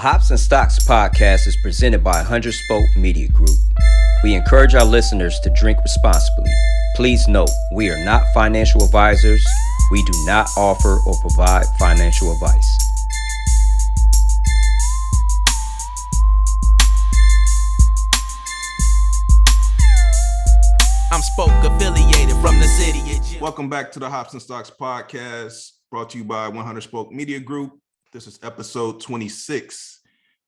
Hops and Stocks podcast is presented by 100 Spoke Media Group. We encourage our listeners to drink responsibly. Please note, we are not financial advisors. We do not offer or provide financial advice. I'm Spoke affiliated from the city. Welcome back to the Hops and Stocks podcast, brought to you by 100 Spoke Media Group. This is episode 26.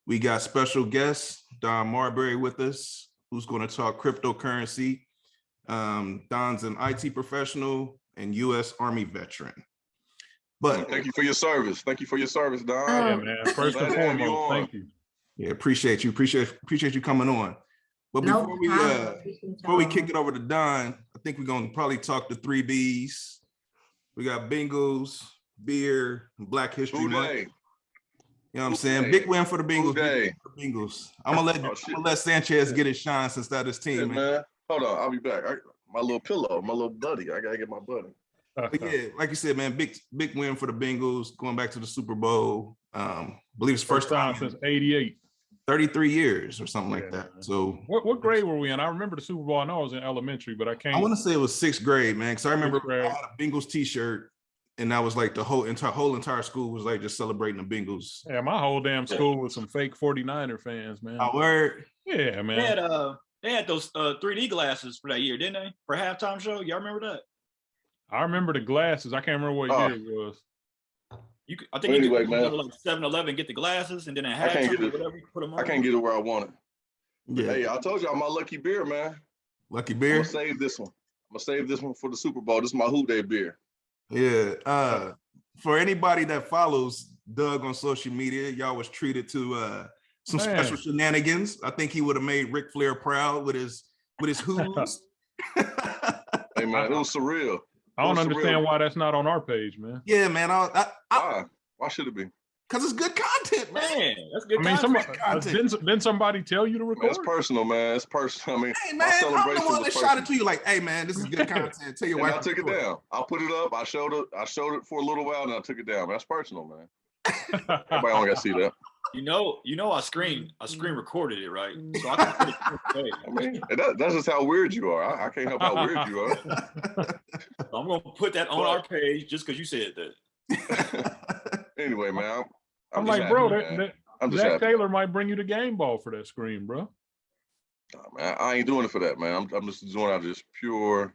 We got special guest Dawn Marbury with us, who's going to talk cryptocurrency. Dawn's an IT professional and U.S. Army veteran. But thank you for your service. Thank you for your service, Dawn. Yeah, man. First and foremost, thank you. Yeah, appreciate you. Appreciate you coming on. But before we kick it over to Dawn, I think we're gonna probably talk the 3 B's. We got Bengals, beer, Black History Month. You know what I'm saying? Big win for the Bengals. I'm gonna let Sanchez get his shine since that is team. Yeah, man. Hold on, I'll be back. My little pillow, my little buddy. I gotta get my buddy. But yeah, like you said, man, big win for the Bengals going back to the Super Bowl. Believe it's first time since '88. 33 years or something like that. So what grade were we in? I remember the Super Bowl. I know I was in elementary, but I can't. I want to say it was 6th grade, man. Because I remember I had a Bengals T-shirt, and that was like the whole entire school was like just celebrating the Bengals. Yeah, my whole damn school was some fake 49er fans, man. Oh, word. Yeah, man. They had those 3D glasses for that year, didn't they? For halftime show, y'all remember that? I remember the glasses. I can't remember what year it was. I think you could go to like 7-Eleven, get the glasses, and then at halftime, whatever, put them on. I can't get it where I want it. Yeah. Hey, I told y'all my lucky beer, man. Lucky beer. I'm gonna save this one. For the Super Bowl. This is my WHO-DEY beer. Yeah. For anybody that follows Doug on social media, y'all was treated to some special shenanigans. I think he would have made Ric Flair proud with his hooves. Hey man, it was surreal. I don't understand why that's not on our page, man. Yeah, man. Why should it be? Because it's good content, man. That's good content. Didn't somebody tell you to record? Man, it's personal, man. It's personal. I mean, hey, man, I'm the one that shot it to you like, hey, man, this is good content. Tell your wife. I took it down. I put it up. I showed it for a little while, and I took it down. That's personal, man. Everybody only got to see that. You know, I screen recorded it, right? So I can put it. I mean, that's just how weird you are. I can't help how weird you are. So I'm gonna put that on our page just because you said that. Anyway, man, I'm like, bro, Zach happy. Taylor might bring you the game ball for that screen, bro. Nah, man, I ain't doing it for that, man. I'm just doing it out of just pure,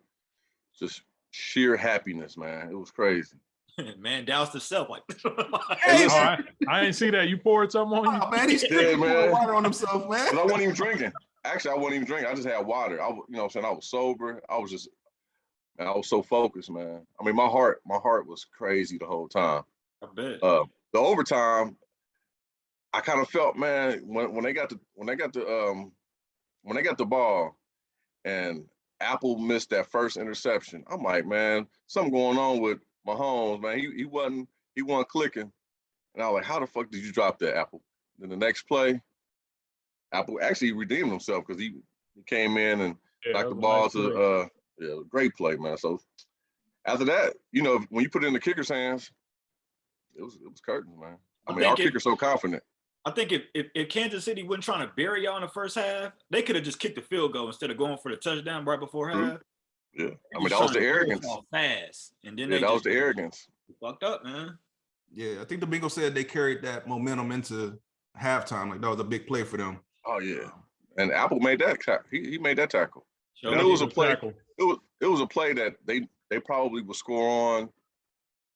just sheer happiness, man. It was crazy. Man, douse the self like. Hey, I ain't see that. You poured something on you. Oh, man, he's drinking water on himself, man. But I wasn't even drinking. Actually, I wasn't even drinking. I just had water. I was sober. I was so focused, man. I mean, my heart was crazy the whole time. I bet. The overtime, I kind of felt, man, when they got the ball, and Apple missed that first interception. I'm like, man, something going on with Mahomes, man. He wasn't clicking, and I was like, how the fuck did you drop that, Apple? Then the next play, Apple actually redeemed himself because he came in and knocked the ball to great play, man. So after that, when you put it in the kicker's hands, it was curtains, man. I mean, our kicker's so confident. I think if Kansas City wasn't trying to bury y'all in the first half, they could have just kicked the field goal instead of going for the touchdown right before half. Yeah, I mean, that was the arrogance. Fast, and then that was the arrogance. Fucked up, man. Yeah, I think the Bengals said they carried that momentum into halftime. Like that was a big play for them. Oh yeah, and Apple made that. He made that tackle. And it was a play. It was a play that they probably would score on.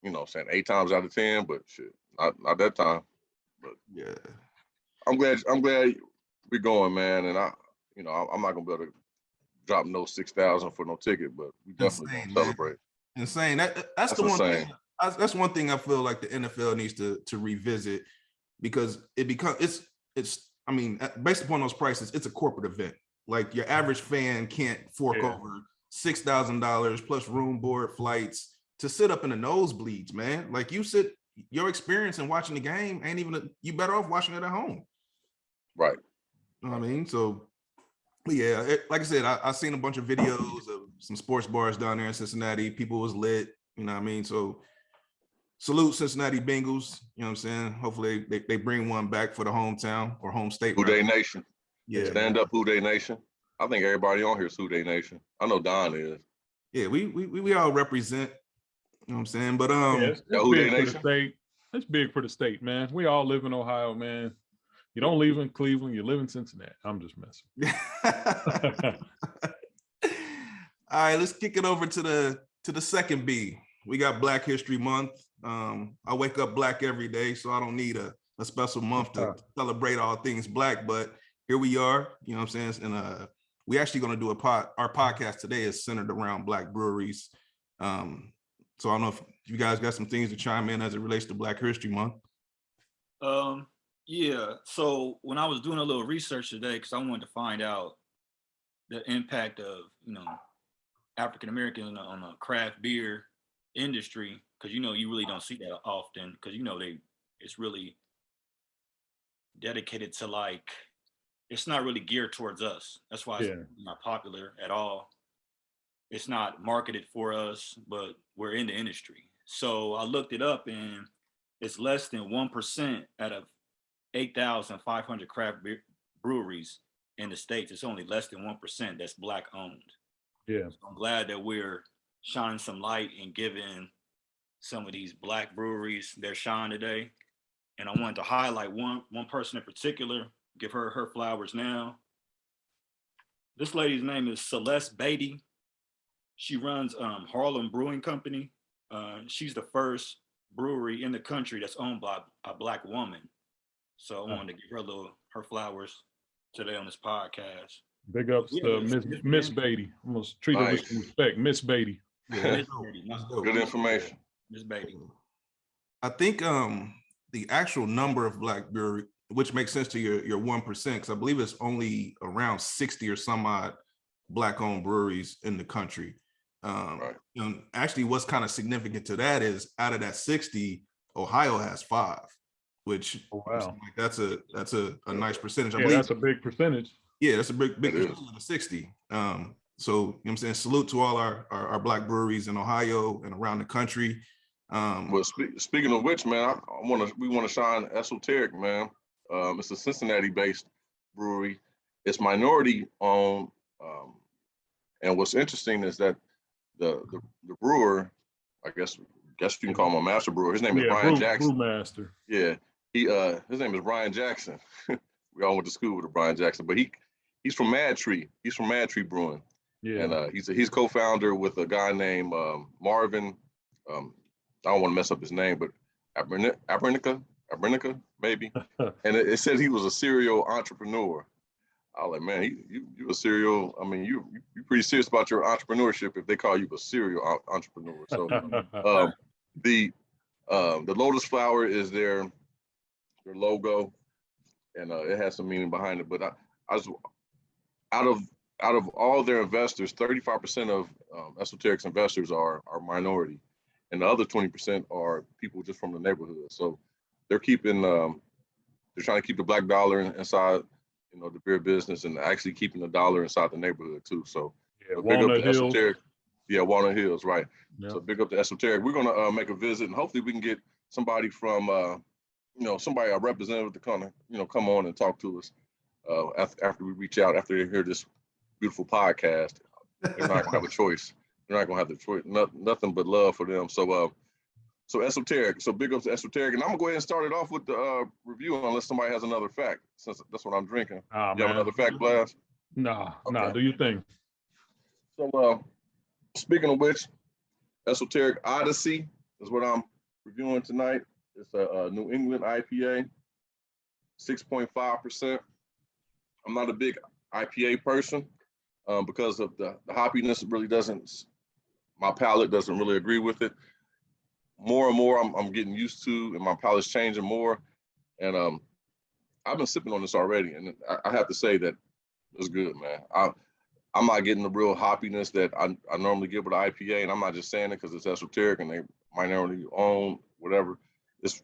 8 times out of 10, but shit, not that time. But yeah, I'm glad we're going, man. And I'm not gonna be able to drop no 6,000 for no ticket, but we definitely gonna celebrate. Insane. That's the one thing. That's one thing I feel like the NFL needs to revisit, because it's. I mean, based upon those prices, it's a corporate event. Like your average fan can't fork over $6,000 plus room, board, flights to sit up in the nosebleeds, man. Like your experience in watching the game ain't even. You better off watching it at home. Right. You know what I mean? So. Yeah, like I said, I seen a bunch of videos of some sports bars down there in Cincinnati. People was lit, you know what I mean? So salute Cincinnati Bengals. You know what I'm saying? Hopefully they bring one back for the hometown or home state. Who-Dey Nation. Yeah. Stand up, Who-Dey Nation. I think everybody on here is Who-Dey Nation. I know Don is. Yeah, we all represent. You know what I'm saying? But it's big for the state. It's big for the state, man. We all live in Ohio, man. You don't live in Cleveland, you live in Cincinnati. I'm just messing. All right, let's kick it over to the second B. We got Black History Month. I wake up Black every day, so I don't need a special month to celebrate all things Black. But here we are, you know what I'm saying? And we actually going to do our podcast today is centered around Black breweries. So I don't know if you guys got some things to chime in as it relates to Black History Month. Yeah. So when I was doing a little research today, because I wanted to find out the impact of, African American on the craft beer industry, because you really don't see that often, because it's really dedicated to it's not really geared towards us. That's why it's not popular at all. It's not marketed for us, but we're in the industry. So I looked it up, and it's less than 1% out of 8,500 craft breweries in the States. It's only less than 1% that's Black owned. Yeah. So I'm glad that we're shining some light and giving some of these Black breweries their shine today. And I wanted to highlight one person in particular, give her flowers now. This lady's name is Celeste Beatty. She runs Harlem Brewing Company. She's the first brewery in the country that's owned by a Black woman. So I wanted to give her flowers today on this podcast. Big ups to Miss Beatty. I'm gonna treat her with some respect, Miss Beatty. Yeah, Good information. Miss Beatty. I think the actual number of Black brewery, which makes sense to your 1%, because I believe it's only around 60 or some odd Black-owned breweries in the country. And actually, what's kind of significant to that is out of that 60, Ohio has 5, which that's a nice percentage. I believe that's a big percentage. Yeah, that's a big percentage of the 60. So, you know what I'm saying? Salute to all our Black breweries in Ohio and around the country. Well, speaking of which, man, we want to shine Esoteric, man. It's a Cincinnati-based brewery. It's minority owned, and what's interesting is that the brewer, I guess you can call him a master brewer. His name is Brian Jackson. Brewmaster. Yeah, his name is Brian Jackson. We all went to school with Brian Jackson, but he's from Mad Tree. He's from Mad Tree Brewing. Yeah, and he's co-founder with a guy named Marvin. I don't want to mess up his name, but Abernica, maybe. And it said he was a serial entrepreneur. I was like, man, you a serial. I mean, you pretty serious about your entrepreneurship if they call you a serial entrepreneur. So the lotus flower is their logo, and it has some meaning behind it. But I was out of all their investors, 35% of Esoteric's investors are minority, and the other 20% are people just from the neighborhood. So they're trying to keep the Black dollar inside, the beer business, and actually keeping the dollar inside the neighborhood too. So big up to Esoteric. Yeah, Walnut Hills, right. Yep. So big up to Esoteric. We're gonna make a visit, and hopefully we can get somebody from a representative to come on and talk to us after we reach out, after they hear this beautiful podcast. They're not gonna have a choice. They're not gonna have the choice. Nothing but love for them. So Esoteric. So big up to Esoteric. And I'm gonna go ahead and start it off with the review, unless somebody has another fact, since that's what I'm drinking. You have another fact, Blast? Nah, do your thing. So speaking of which, Esoteric Odyssey is what I'm reviewing tonight. It's a New England IPA, 6.5%. I'm not a big IPA person because of the hoppiness. It really doesn't, my palate doesn't really agree with it. More and more I'm getting used to, and my palate's changing more. And I've been sipping on this already, and I have to say that it's good, man. I'm not getting the real hoppiness that I normally get with an IPA, and I'm not just saying it because it's Esoteric and they minority owned, whatever. It's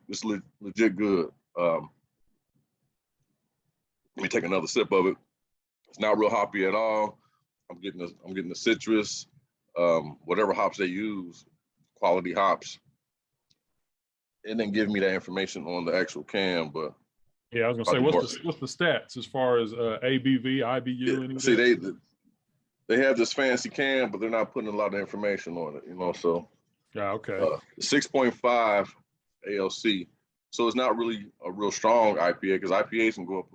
legit good. Let me take another sip of it. It's not real hoppy at all. I'm getting the citrus, whatever hops they use, quality hops. it didn't give me that information on the actual can, but yeah, I was gonna say, what's the stats as far as ABV, IBU, any of see, that? they have this fancy can, but they're not putting a lot of information on it, you know. So yeah, okay. 6.5 ALC. So it's not really a real strong IPA because IPAs can go up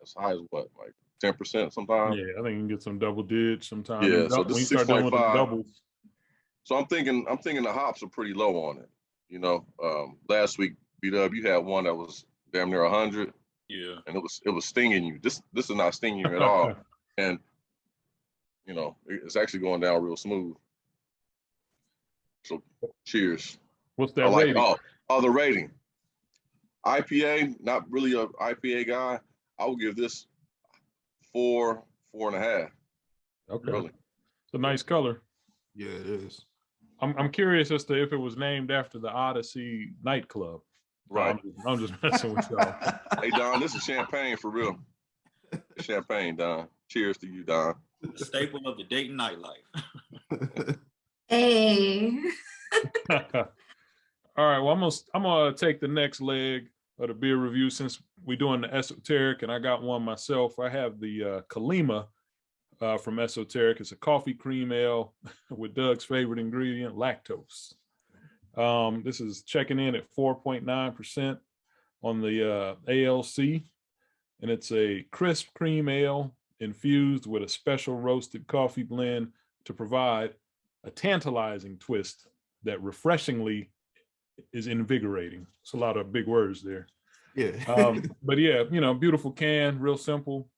as high as what, like 10% sometimes. Yeah, I think you can get some double digits sometimes. Yeah, so this is 6.5. Doubles. So I'm thinking the hops are pretty low on it. You know, last week BW you had one that was damn near 100. Yeah, and it was stinging you. This is not stinging you at all, and you know it's actually going down real smooth. So cheers. What's that rating? Oh, the rating. IPA, not really a IPA guy. I will give this 4.5. Okay, really. It's a nice color. Yeah, it is. I'm curious as to if it was named after the Odyssey nightclub. Right. I'm just messing with y'all. Hey Don, this is champagne for real. It's champagne, Don. Cheers to you, Don. the staple of the Dayton nightlife. Hey. All right. Well, I'm gonna take the next leg of the beer review since we're doing the Esoteric, and I got one myself. I have the Kallima from Esoteric. It's a coffee cream ale with Doug's favorite ingredient, lactose. This is checking in at 4.9% on the ALC, and it's a crisp cream ale infused with a special roasted coffee blend to provide a tantalizing twist that refreshingly is invigorating. It's a lot of big words there. Yeah. But yeah, you know, beautiful can, real simple,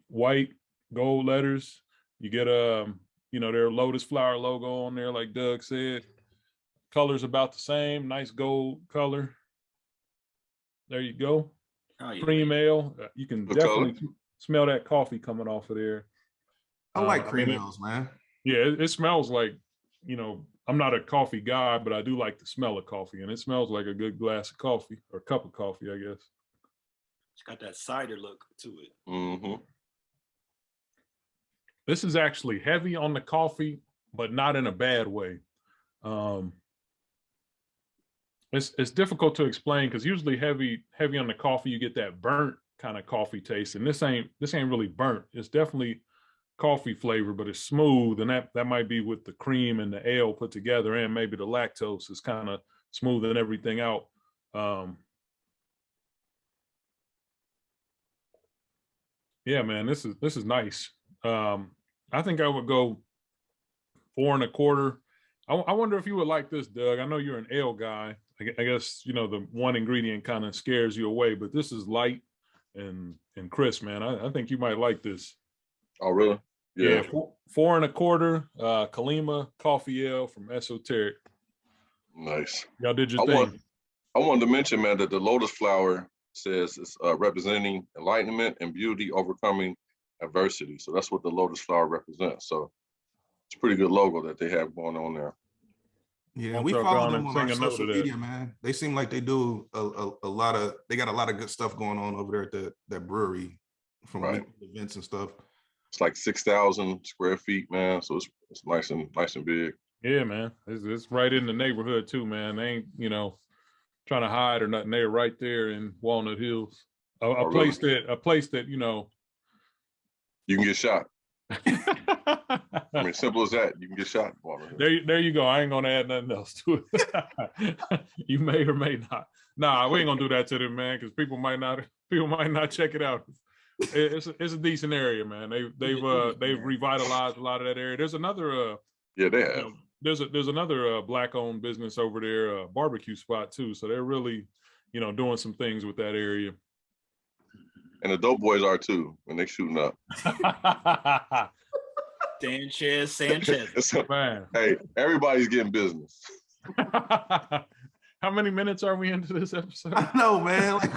white, gold letters. You get you know, their lotus flower logo on there, like Doug said. Color's about the same, nice gold color. There you go. Oh, yeah. Cream ale. You can Good definitely color. smell that coffee coming off of there. I like cream mean, ales, man. Yeah, it smells like, you know, I'm not a coffee guy, but I do like the smell of coffee, and it smells like a good glass of coffee or cup of coffee, I guess. It's got that cider look to it. Mm-hmm. This is actually heavy on the coffee, but not in a bad way. It's difficult to explain because usually heavy on the coffee, you get that burnt kind of coffee taste, and this ain't really burnt. It's definitely coffee flavor, but it's smooth, and that might be with the cream and the ale put together, and maybe the lactose is kind of smoothing everything out. Yeah, man, this is nice. I think I would go 4.25. I wonder if you would like this, Doug. I know you're an ale guy. I guess, you know, the one ingredient kind of scares you away, but this is light and crisp, man. I think you might like this. Oh, really? Yeah, 4.25. Kallima coffee ale from Esoteric. Nice. Y'all did your thing. I wanted to mention, man, that the lotus flower says it's representing enlightenment and beauty, overcoming adversity. So that's what the lotus flower represents. So it's a pretty good logo that they have going on there. Yeah, we follow them on our social media, man. They seem like they do a lot of, they got a lot of good stuff going on over there at that brewery from events and stuff. It's like 6,000 square feet, man. So it's nice and big. Yeah, man. It's right in the neighborhood too, man. They ain't, you know, trying to hide or nothing. They're right there in Walnut Hills. A place that, you know, you can get shot. I mean, simple as that. You can get shot. There you go. I ain't gonna add nothing else to it. You may or may not. Nah, we ain't gonna do that to them, man, because people might not check it out. It's a decent area, man. They've revitalized a lot of that area. There's another they have. You know, there's another black-owned business over there, barbecue spot too. So they're really, you know, doing some things with that area. And the dope boys are too, when they shooting up. Sanchez. Man. Hey, everybody's getting business. How many minutes are we into this episode? I know, man. Like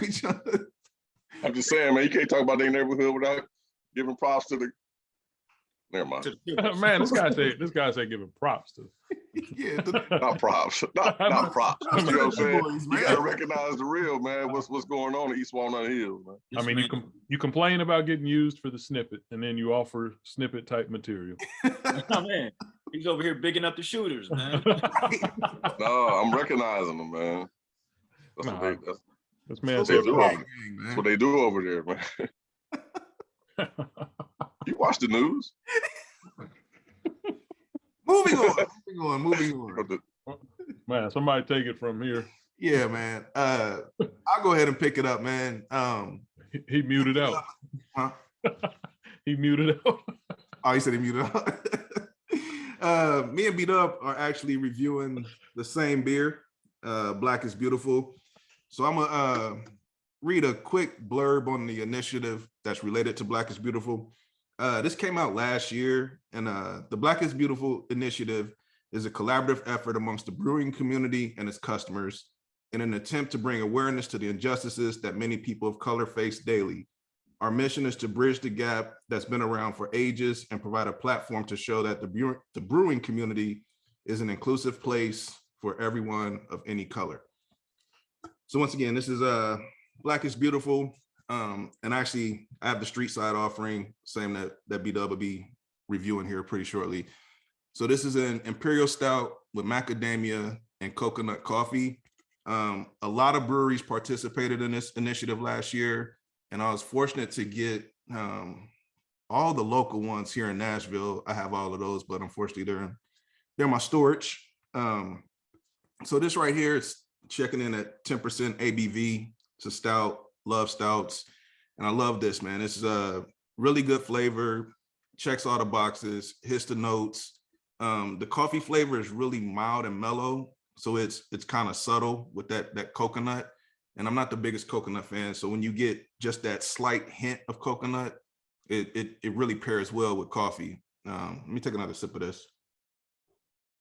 I'm just saying, man, you can't talk about their neighborhood without giving props to the. Never mind. Man, this guy said giving props to. Yeah, not props. Not props. You know what I'm saying? You gotta recognize the real, man. What's going on in East Walnut Hills, man. I mean, you complain about getting used for the snippet, and then you offer snippet type material. Oh, man, he's over here bigging up the shooters, man. No, I'm recognizing them, man. This man they said do coffee. that's what they do over there, man. You watch the news. Moving on. Man, somebody take it from here. Yeah, man. I'll go ahead and pick it up, man. He muted out. Huh? He muted out. Oh, he said he muted out. Me and Beat Up are actually reviewing the same beer, Black is Beautiful. So I'm gonna read a quick blurb on the initiative that's related to Black is Beautiful. This came out last year, and the Black is Beautiful initiative is a collaborative effort amongst the brewing community and its customers in an attempt to bring awareness to the injustices that many people of color face daily. Our mission is to bridge the gap that's been around for ages and provide a platform to show that the brewing community is an inclusive place for everyone of any color. So once again, this is Black is Beautiful. And actually, I have the street side offering, same that B-Dub will be reviewing here pretty shortly. So this is an Imperial Stout with macadamia and coconut coffee. A lot of breweries participated in this initiative last year, and I was fortunate to get all the local ones here in Nashville. I have all of those, but unfortunately they're my storage. So this right here is checking in at 10% ABV. It's a stout, love stouts, and I love this, man. This is a really good flavor, checks all the boxes, hits the notes. The coffee flavor is really mild and mellow, so it's kind of subtle with that coconut. And I'm not the biggest coconut fan, so when you get just that slight hint of coconut, it really pairs well with coffee. Let me take another sip of this.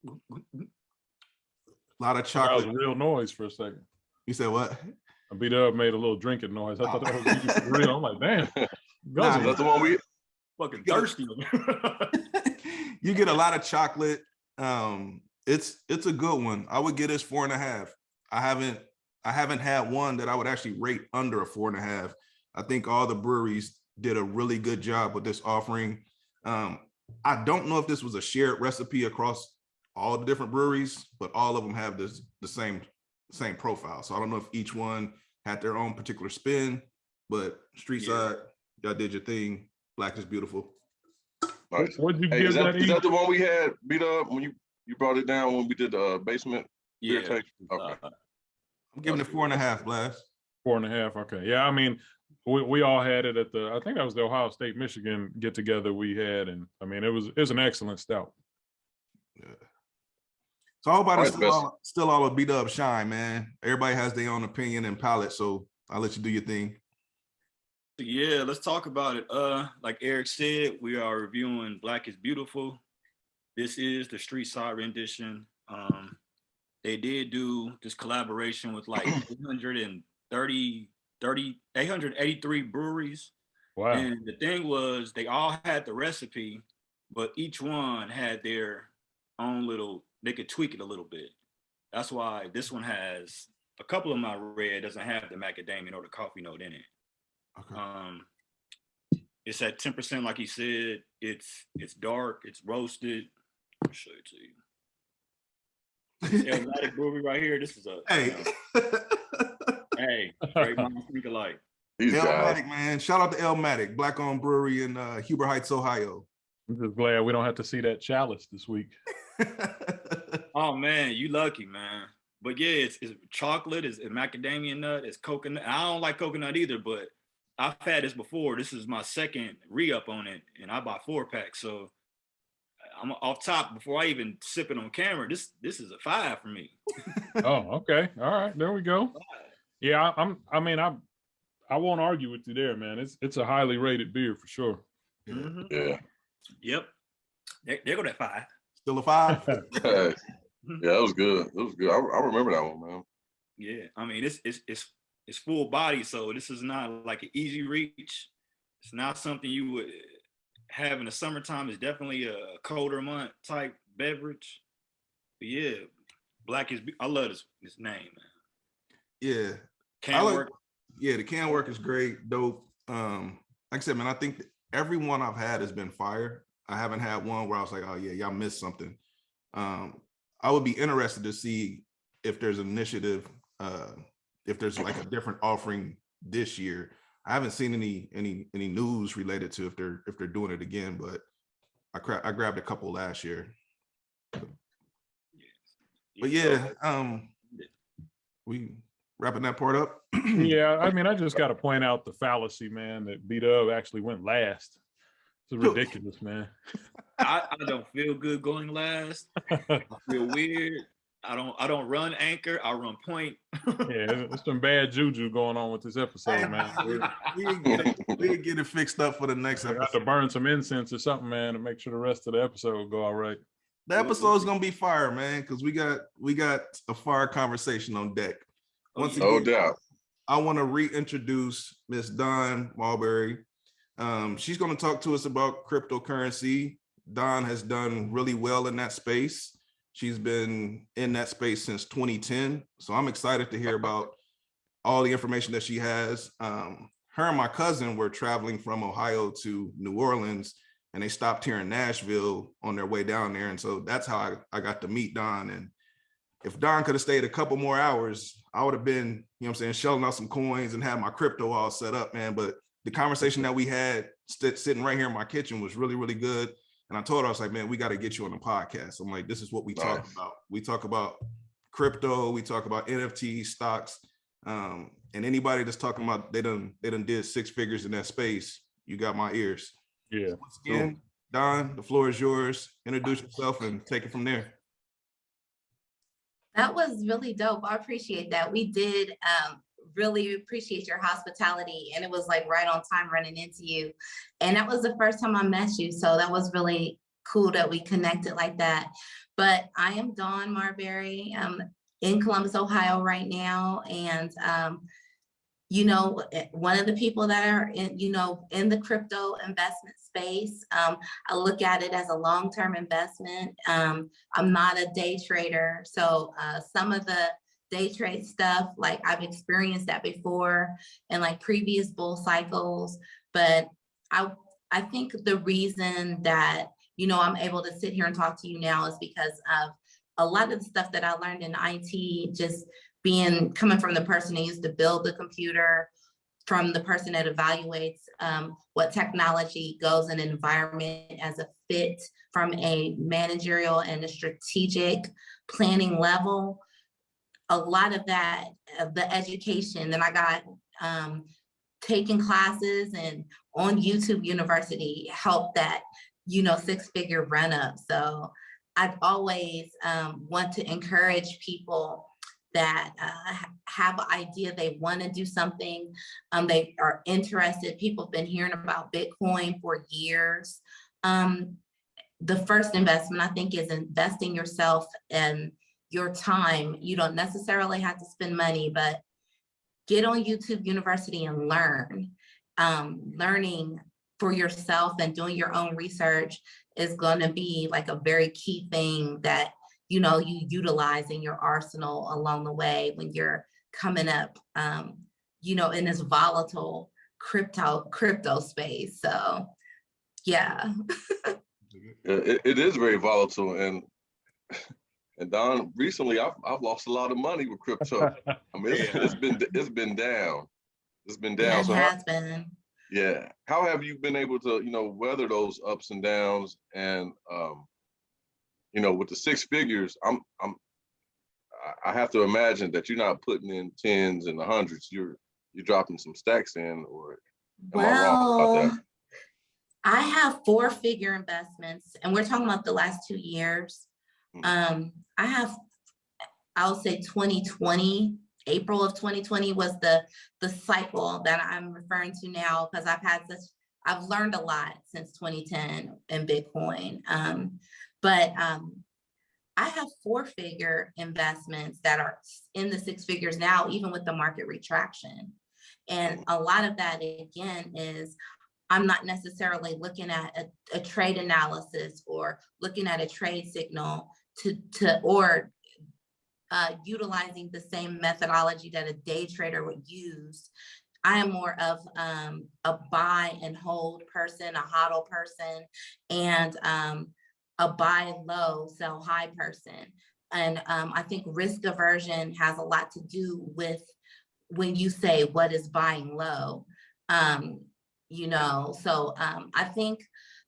A lot of chocolate. That was a real noise for a second. You said what? I beat up, made a little drinking noise. I thought that was real. I'm like, damn. That's the one we fucking thirsty. You get a lot of chocolate. It's a good one. I would get this 4.5. I haven't had one that I would actually rate under a 4.5. I think all the breweries did a really good job with this offering. I don't know if this was a shared recipe across all the different breweries, but all of them have the same profile. So I don't know if each one had their own particular spin, but street side, y'all did your thing. Black is Beautiful. Nice. What'd you give Is that? Is that the one we had beat up when you brought it down when we did the basement? Yeah. Okay. I'm giving it 4.5, Blast. 4.5. Okay. Yeah. I mean, we all had it at I think that was the Ohio State, Michigan get together we had. And I mean, it was an excellent stout. Yeah. So I hope I still all a beat up shine, man. Everybody has their own opinion and palate, so I'll let you do your thing. Yeah, let's talk about it. Like Eric said, we are reviewing Black is Beautiful. This is the street side rendition. They did do this collaboration with like 883 breweries. Wow. And the thing was, they all had the recipe, but each one had their own little, they could tweak it a little bit. That's why this one has, a couple of them I read doesn't have the macadamia or the coffee note in it. Okay. It's at 10%, like he said. It's dark, it's roasted. I'll show it to you. Esoteric brewery right here. This is a hey, great minds think alike. Elmatic, man. Shout out to Elmatic, Black-owned brewery in Huber Heights, Ohio. I'm just glad we don't have to see that chalice this week. Oh man, you lucky, man. But yeah, it's chocolate, it's macadamia nut, it's coconut. I don't like coconut either, but I've had this before. This is my second re-up on it, and I bought 4-packs. So I'm off top before I even sip it on camera. This is a 5 for me. Oh, okay. All right, there we go. Yeah, I won't argue with you there, man. It's a highly rated beer for sure. Mm-hmm. Yeah. Yep. There go that 5. Still a 5. Yeah, that was good. It was good. I remember that one, man. Yeah, I mean it's full body, so this is not like an easy reach. It's not something you would have in the summertime. It's definitely a colder month type beverage. But yeah, Black is. I love this name, man. Yeah, Can work. Yeah, the can work is great, dope. Like I said, man, I think every one I've had has been fire. I haven't had one where I was like, oh yeah, y'all missed something. I would be interested to see if there's an initiative, if there's like a different offering this year. I haven't seen any news related to if they're doing it again, but I grabbed a couple last year. But yeah, we wrapping that part up. Yeah, I mean, I just got to point out the fallacy, man, that B-Dub actually went last. It's ridiculous, man. I don't feel good going last. I feel weird. I don't run anchor. I run point. Yeah, it's some bad juju going on with this episode, man. We get it fixed up for the next episode. I have to burn some incense or something, man, to make sure the rest of the episode go all right. The episode's gonna be fire, man, because we got a fire conversation on deck. Once again, no doubt. I want to reintroduce Miss Dawn Marbury. She's going to talk to us about cryptocurrency. Dawn has done really well in that space. She's been in that space since 2010. So I'm excited to hear about all the information that she has. Her and my cousin were traveling from Ohio to New Orleans, and they stopped here in Nashville on their way down there. And so that's how I got to meet Dawn. And if Dawn could have stayed a couple more hours, I would have been, you know what I'm saying, shelling out some coins and had my crypto all set up, man. But the conversation that we had sitting right here in my kitchen was really, really good. And I told her, I was like, man, we got to get you on the podcast. I'm like, this is what we talk about. We talk about crypto. We talk about NFT stocks. And anybody that's talking about they done did 6 figures in that space, you got my ears. Yeah. So once again, Dawn, the floor is yours. Introduce yourself and take it from there. That was really dope. I appreciate that. We did really appreciate your hospitality, and it was like right on time running into you. And that was the first time I met you. So that was really cool that we connected like that. But I am Dawn Marbury. I'm in Columbus, Ohio right now. And, you know, one of the people that are in, you know, in the crypto investment space, I look at it as a long-term investment. I'm not a day trader. So some of the day trade stuff, like I've experienced that before in like previous bull cycles. But I think the reason that, you know, I'm able to sit here and talk to you now is because of a lot of the stuff that I learned in IT, just coming from the person that used to build the computer, from the person that evaluates what technology goes in an environment as a fit from a managerial and a strategic planning level. A lot of that, the education that I got taking classes and on YouTube University helped that, you know, 6-figure run up. So I've always want to encourage people that have an idea, they want to do something, they are interested. People have been hearing about Bitcoin for years. The first investment, I think, is investing yourself and your time. You don't necessarily have to spend money, but get on YouTube University and learn. Learning for yourself and doing your own research is going to be like a very key thing that, you know, you utilize in your arsenal along the way when you're coming up, you know, in this volatile crypto space. So, yeah. It is very volatile, and Don, recently I've lost a lot of money with crypto. I mean, it's been down. It's been down. Yeah, it so has been. Yeah. How have you been able to, you know, weather those ups and downs? And you know, with the 6 figures, I have to imagine that you're not putting in tens and the hundreds. You're dropping some stacks in, or am I wrong about that? I have 4-figure investments, and we're talking about the last 2 years. I have, I'll say 2020, April of 2020 was the cycle that I'm referring to now, because I've learned a lot since 2010 in Bitcoin. But I have 4-figure investments that are in the 6 figures now, even with the market retraction. And a lot of that, again, is I'm not necessarily looking at a trade analysis or looking at a trade signal or utilizing the same methodology that a day trader would use. I am more of a buy and hold person, a hodl person, and a buy low, sell high person. And I think risk aversion has a lot to do with when you say what is buying low, you know, so I think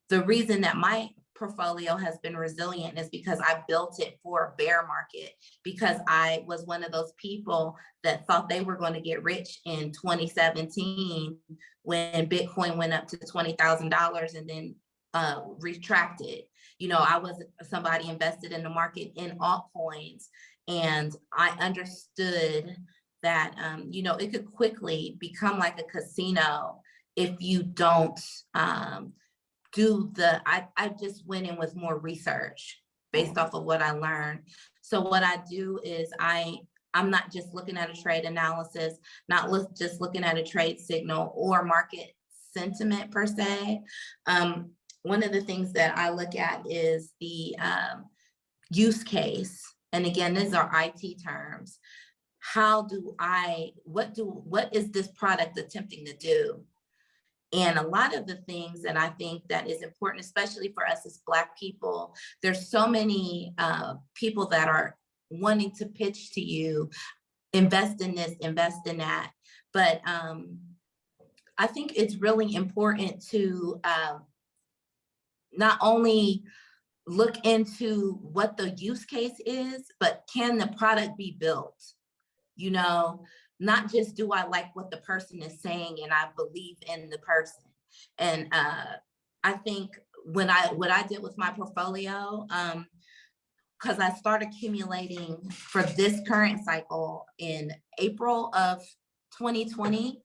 the reason that my portfolio has been resilient is because I built it for a bear market, because I was one of those people that thought they were going to get rich in 2017 when Bitcoin went up to $20,000 and then retracted. You know, I was somebody invested in the market in altcoins, and I understood that, you know, it could quickly become like a casino if you don't I just went in with more research based off of what I learned. So what I do is I'm not just looking at a trade analysis, not just looking at a trade signal or market sentiment per se. One of the things that I look at is the use case. And again, these are IT terms. What is this product attempting to do? And a lot of the things that I think that is important, especially for us as Black people, there's so many people that are wanting to pitch to you, invest in this, invest in that. But I think it's really important to not only look into what the use case is, but can the product be built? You know, not just do I like what the person is saying and I believe in the person. And I think what I did with my portfolio, because I started accumulating for this current cycle in April of 2020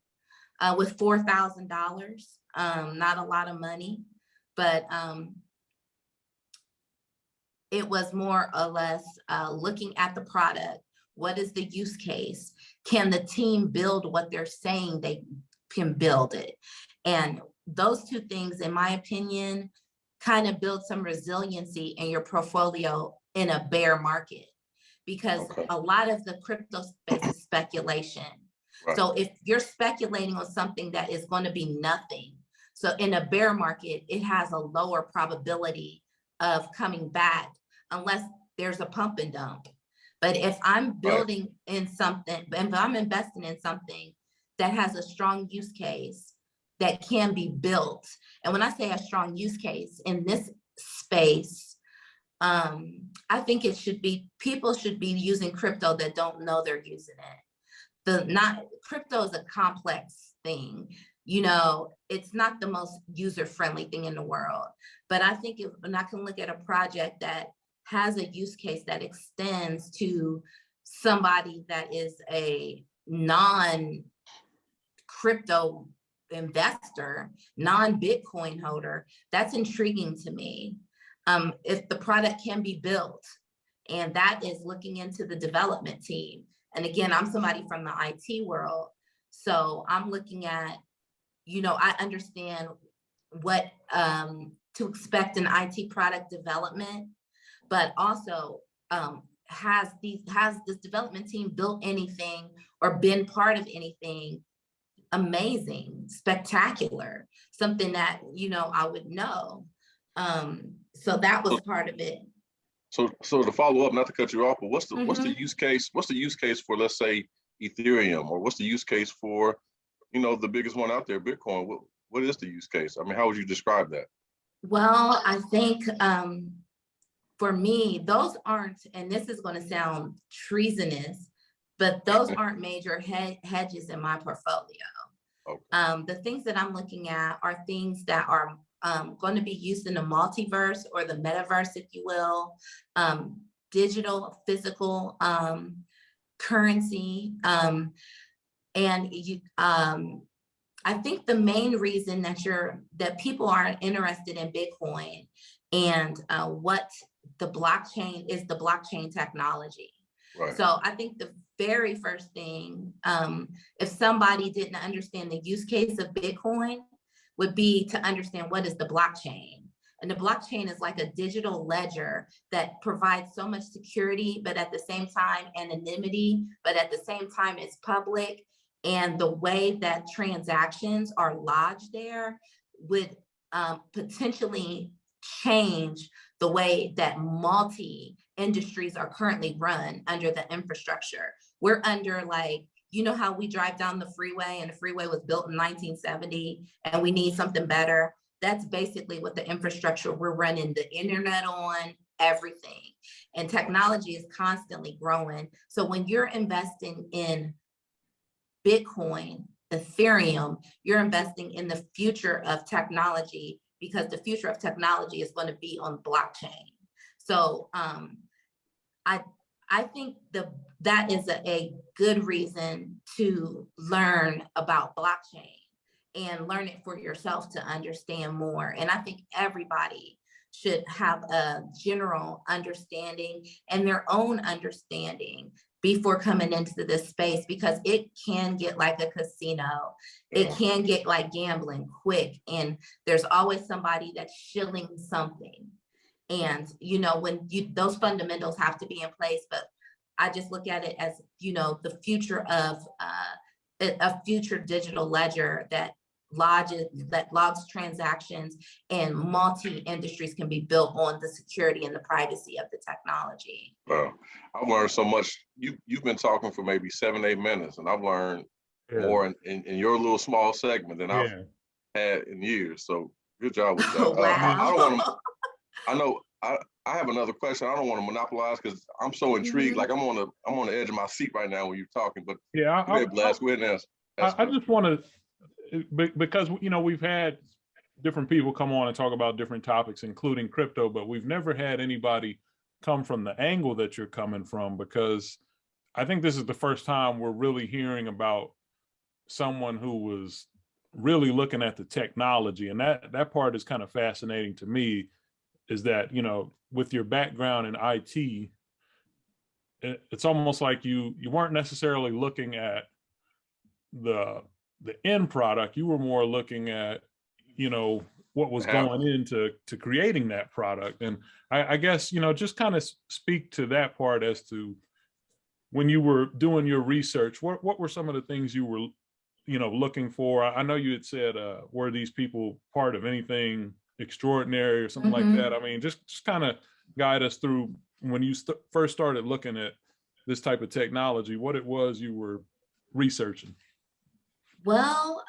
with $4,000, not a lot of money, but it was more or less looking at the product. What is the use case? Can the team build what they're saying they can build it? And those two things, in my opinion, kind of build some resiliency in your portfolio in a bear market, because a lot of the crypto space is speculation. Right. So if you're speculating on something that is going to be nothing, so in a bear market, it has a lower probability of coming back unless there's a pump and dump. But if I'm building in something, if I'm investing in something that has a strong use case that can be built, and when I say a strong use case in this space, I think it should be, people should be using crypto that don't know they're using it. Crypto is a complex thing. You know, it's not the most user-friendly thing in the world. But I think when I can look at a project that has a use case that extends to somebody that is a non-crypto investor, non-Bitcoin holder, that's intriguing to me. If the product can be built, and that is looking into the development team. And again, I'm somebody from the IT world, so I'm looking at, you know, I understand what to expect in IT product development, but also has this development team built anything or been part of anything amazing, spectacular, something that, you know, I would know. So that was part of it. So to follow up, not to cut you off, but what's the use case? What's the use case for, let's say, Ethereum, or what's the use case for, you know, the biggest one out there, Bitcoin? What is the use case? I mean, how would you describe that? Well, I think for me, those aren't, and this is going to sound treasonous, but those aren't major hedges in my portfolio. Okay. The things that I'm looking at are things that are going to be used in the multiverse or the metaverse, if you will, digital, physical currency. And I think the main reason that people are interested in Bitcoin and what the blockchain is, the blockchain technology. Right. So I think the very first thing, if somebody didn't understand the use case of Bitcoin, would be to understand what is the blockchain. And the blockchain is like a digital ledger that provides so much security, but at the same time, anonymity, but at the same time, it's public. And the way that transactions are lodged there would potentially change the way that multi-industries are currently run under the infrastructure. We're under like you know how we drive down the freeway and the freeway was built in 1970 and we need something better? That's basically what the infrastructure we're running the internet on, everything. And technology is constantly growing. So when you're investing in Bitcoin, Ethereum, you're investing in the future of technology, because the future of technology is going to be on blockchain. So I think that is a good reason to learn about blockchain and learn it for yourself to understand more. And I think everybody should have a general understanding and their own understanding before coming into this space, because it can get like a casino. It can get like gambling quick. And there's always somebody that's shilling something. And, you know, those fundamentals have to be in place, but I just look at it as, you know, the future of a future digital ledger that logs transactions, and multi-industries can be built on the security and the privacy of the technology. Well, I've learned so much. You've been talking for maybe 7-8 minutes, and I've learned more in your little small segment than I've had in years. So good job with that. Oh, wow. I have another question. I don't want to monopolize because I'm so intrigued. Like I'm on the edge of my seat right now when you're talking. But yeah, go ahead, Blast. Go ahead and ask. I just want to, because you know we've had different people come on and talk about different topics, including crypto, but we've never had anybody come from the angle that you're coming from, because I think this is the first time we're really hearing about someone who was really looking at the technology, and that part is kind of fascinating to me. Is that, you know, with your background in IT, it's almost like you weren't necessarily looking at the end product. You were more looking at, you know, what was going into creating that product. And I guess, you know, just kind of speak to that part as to when you were doing your research, what were some of the things you were, you know, looking for? I know you had said, were these people part of anything extraordinary or something like that? I mean, just kind of guide us through when you first started looking at this type of technology, what it was you were researching. Well,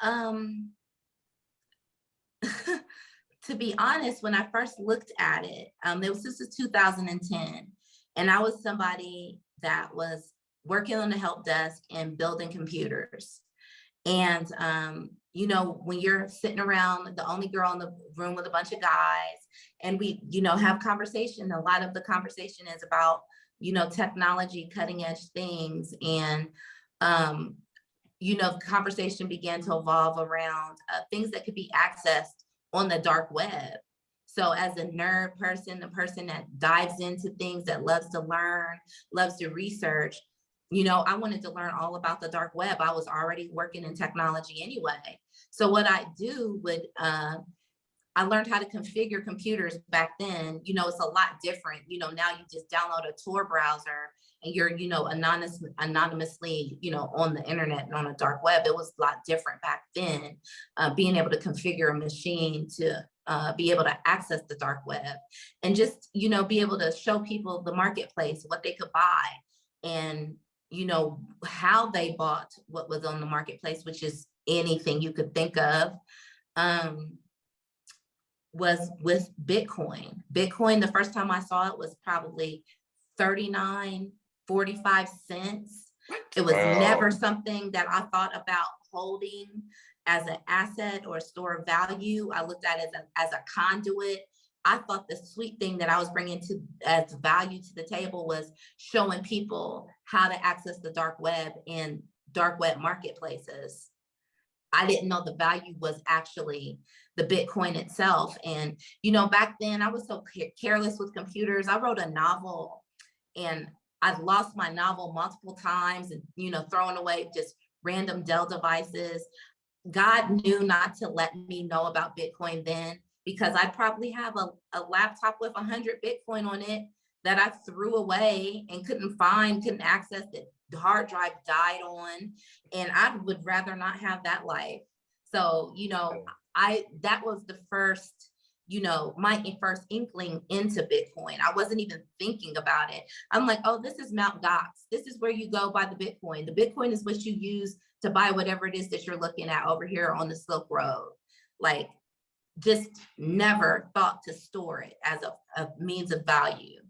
to be honest, when I first looked at it, this was 2010, and I was somebody that was working on the help desk and building computers. And you know, when you're sitting around, the only girl in the room with a bunch of guys, and we, you know, have conversation, a lot of the conversation is about, you know, technology, cutting edge things. And, you know, the conversation began to evolve around things that could be accessed on the dark web. So as a nerd person, the person that dives into things, that loves to learn, loves to research, you know, I wanted to learn all about the dark web. I was already working in technology anyway. So what I do would, I learned how to configure computers back then. You know, it's a lot different. You know, now you just download a Tor browser and you're, you know, anonymously, you know, on the internet and on a dark web. It was a lot different back then, being able to configure a machine to be able to access the dark web and just, you know, be able to show people the marketplace, what they could buy, and, you know, how they bought what was on the marketplace, which is anything you could think of, was with Bitcoin. Bitcoin, the first time I saw it was probably 45 cents. It was never something that I thought about holding as an asset or a store of value. I looked at it as a conduit. I thought the sweet thing that I was bringing as value to the table was showing people how to access the dark web and dark web marketplaces. I didn't know the value was actually the Bitcoin itself. And, you know, back then I was so careless with computers. I wrote a novel and I've lost my novel multiple times and, you know, throwing away just random Dell devices. God knew not to let me know about Bitcoin then, because I probably have a laptop with 100 Bitcoin on it that I threw away and couldn't access it. The hard drive died on, and I would rather not have that life. So, you know, that was the first my first inkling into Bitcoin. I wasn't even thinking about it. I'm like, oh, this is Mount Gox. This is where you go buy the Bitcoin. The Bitcoin is what you use to buy whatever it is that you're looking at over here on the Silk Road. Like, just never thought to store it as a means of value.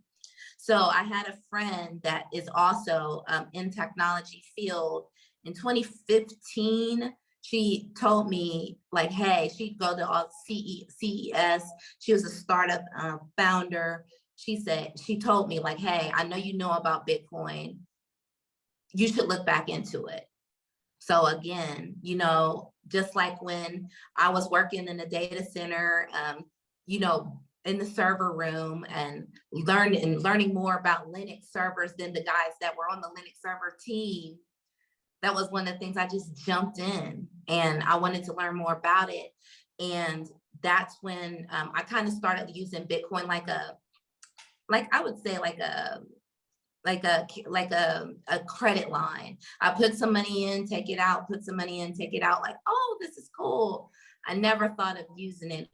So I had a friend that is also in technology field. In 2015, she told me, like, hey, she'd go to all CES. She was a startup founder. She told me, like, hey, I know you know about Bitcoin. You should look back into it. So again, just like when I was working in a data center, in the server room and learning more about Linux servers than the guys that were on the Linux server team, that was one of the things I just jumped in and I wanted to learn more about it. And that's when I kind of started using Bitcoin like a credit line. I put some money in, take it out, put some money in, take it out, like, oh, this is cool. I never thought of using it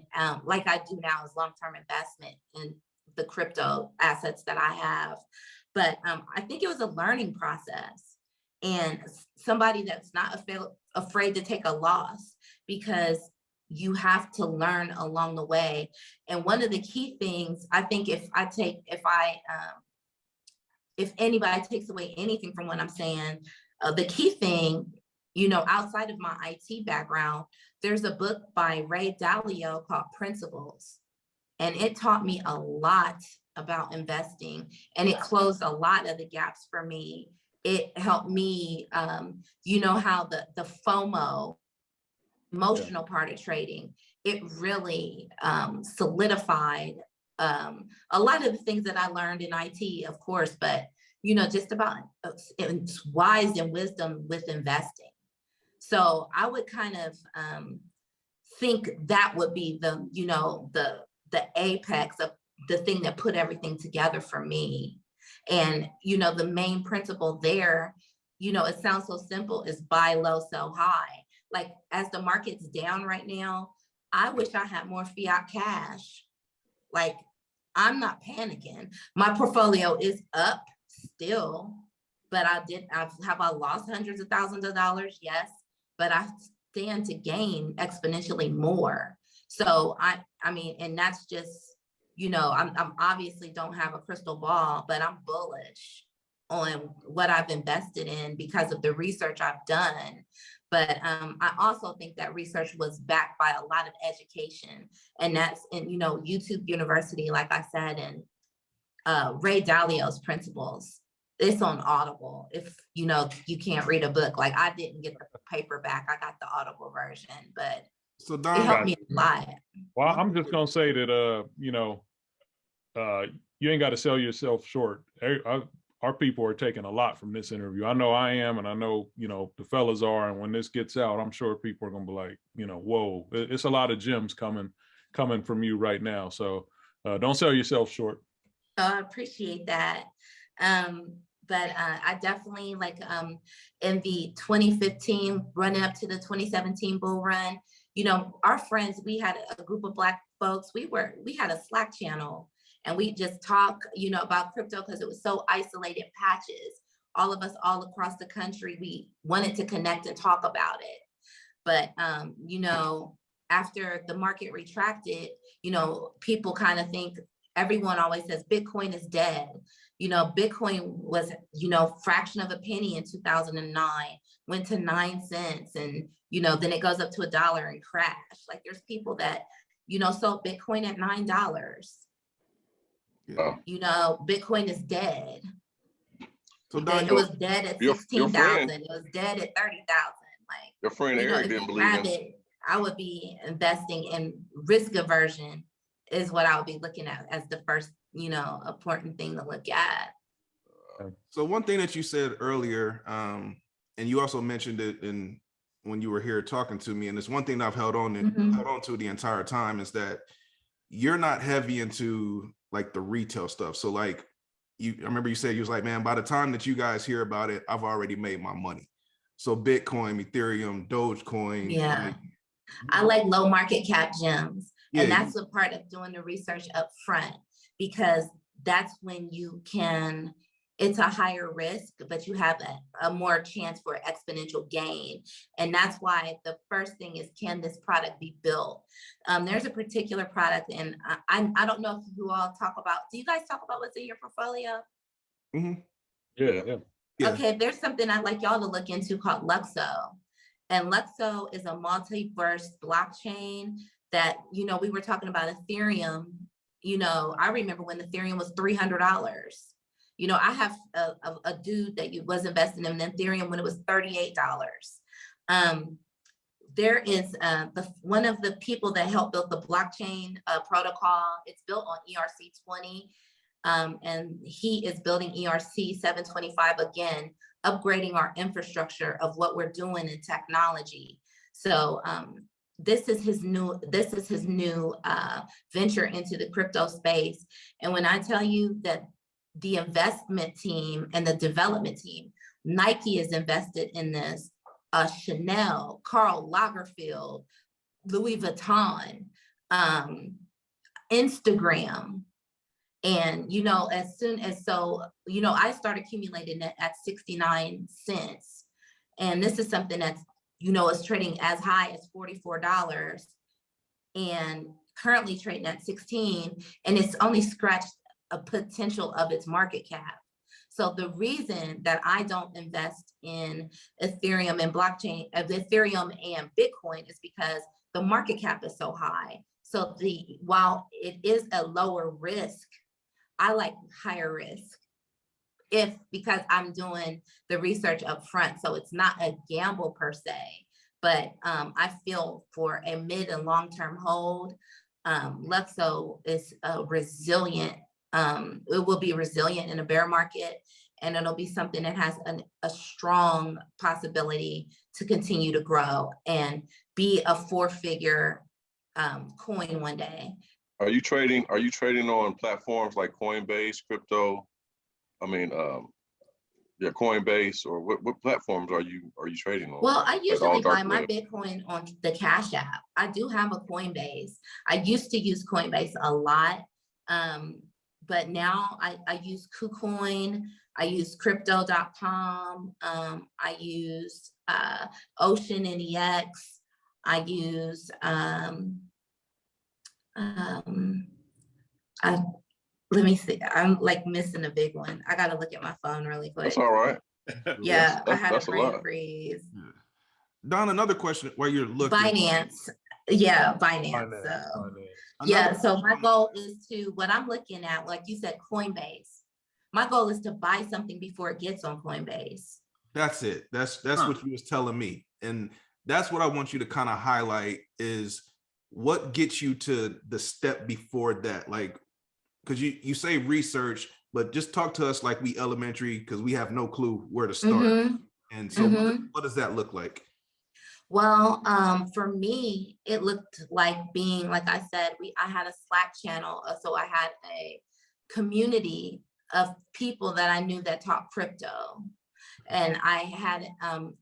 like I do now as long-term investment in the crypto assets that I have. But I think it was a learning process and somebody that's not afraid to take a loss, because you have to learn along the way. And one of the key things, I think if anybody takes away anything from what I'm saying, the key thing, outside of my IT background, there's a book by Ray Dalio called Principles. And it taught me a lot about investing, and it closed a lot of the gaps for me. It helped me, how the FOMO, emotional part of trading, it really solidified a lot of the things that I learned in IT, of course, but just about wise and wisdom with investing. So I would kind of think that would be the apex of the thing that put everything together for me. And the main principle there, it sounds so simple, is buy low, sell high. Like, as the market's down right now, I wish I had more fiat cash. Like, I'm not panicking. My portfolio is up still, but have I lost hundreds of thousands of dollars? Yes, but I stand to gain exponentially more. So I mean, and that's just, I'm obviously don't have a crystal ball, but I'm bullish on what I've invested in because of the research I've done. But I also think that research was backed by a lot of education, and that's in, YouTube University, like I said, and Ray Dalio's Principles. It's on Audible. If you can't read a book, like I didn't get the paperback, I got the Audible version, but so Dawn, it helped me a lot. Well, I'm just gonna say that you ain't got to sell yourself short. Our people are taking a lot from this interview. I know I am, and I know, the fellas are. And when this gets out, I'm sure people are going to be like, whoa, it's a lot of gems coming from you right now. So don't sell yourself short. I appreciate that. But I definitely in the 2015 running up to the 2017 bull run, our friends, we had a group of Black folks. We had a Slack channel. And we just talk, about crypto because it was so isolated patches. All of us all across the country, we wanted to connect and talk about it. But, after the market retracted, people kind of think, everyone always says Bitcoin is dead. Bitcoin was, fraction of a penny in 2009, went to 9 cents. And, then it goes up to $1 and crash. Like, there's people that, sold Bitcoin at $9. Bitcoin is dead. So Dawn, it was dead at 16,000. It was dead at 30,000. Like, your friend Eric didn't believe it. I would be investing in risk aversion is what I would be looking at as the first, important thing to look at. So one thing that you said earlier, and you also mentioned it when you were here talking to me, and it's one thing that I've held on to the entire time, is that you're not heavy into like the retail stuff. So like I remember you said, you was like, man, by the time that you guys hear about it, I've already made my money. So Bitcoin, Ethereum, Dogecoin. Yeah. I like low market cap gems. And that's the part of doing the research up front, because that's when you can, it's a higher risk, but you have a more chance for exponential gain. And that's why the first thing is, can this product be built? There's a particular product, and I don't know if you all talk about, do you guys talk about what's in your portfolio? Mm-hmm. Yeah. Okay, there's something I'd like y'all to look into called Luxo. And Luxo is a multiverse blockchain that, you know, we were talking about Ethereum. You know, I remember when Ethereum was $300. You know, I have a dude that was investing in Ethereum when it was $38. There is one of the people that helped build the blockchain protocol. It's built on ERC20, and he is building ERC 725 again, upgrading our infrastructure of what we're doing in technology. So this is his new venture into the crypto space. And when I tell you that the investment team and the development team, Nike is invested in this, Chanel, Karl Lagerfeld, Louis Vuitton, Instagram. And, you know, as soon as, so, you know, I started accumulating it at 69 cents. And this is something that's, you know, is trading as high as $44 and currently trading at 16. And it's only scratched a potential of its market cap. So the reason that I don't invest in Ethereum and blockchain, Ethereum and Bitcoin, is because the market cap is so high. So while it is a lower risk, I like higher risk because I'm doing the research up front. So it's not a gamble per se, but I feel for a mid and long-term hold, Luxo is resilient. It will be resilient in a bear market, and it'll be something that has a strong possibility to continue to grow and be a 4-figure coin one day. Are you trading on platforms like Coinbase, crypto? I mean, Coinbase, or what platforms are you trading on? Well, I usually buy my web? Bitcoin on the Cash App. I do have a Coinbase. I used to use Coinbase a lot, but now I use KuCoin. I use crypto.com. I use Ocean NEX. I use let me see. I'm like missing a big one. I got to look at my phone really quick. That's all right. Yeah, I had a that's brain lot. freeze. Don, another question while you're looking. Binance. Yeah, Binance. So. Yeah, so my goal is what I'm looking at, like you said, Coinbase. My goal is to buy something before it gets on Coinbase. That's it. That's what you was telling me. And that's what I want you to kind of highlight is what gets you to the step before that. Like, because you say research, but just talk to us like we elementary, because we have no clue where to start. Mm-hmm. And so what does that look like? Well, for me, it looked like being, like I said, I had a Slack channel. So I had a community of people that I knew that taught crypto. And I had,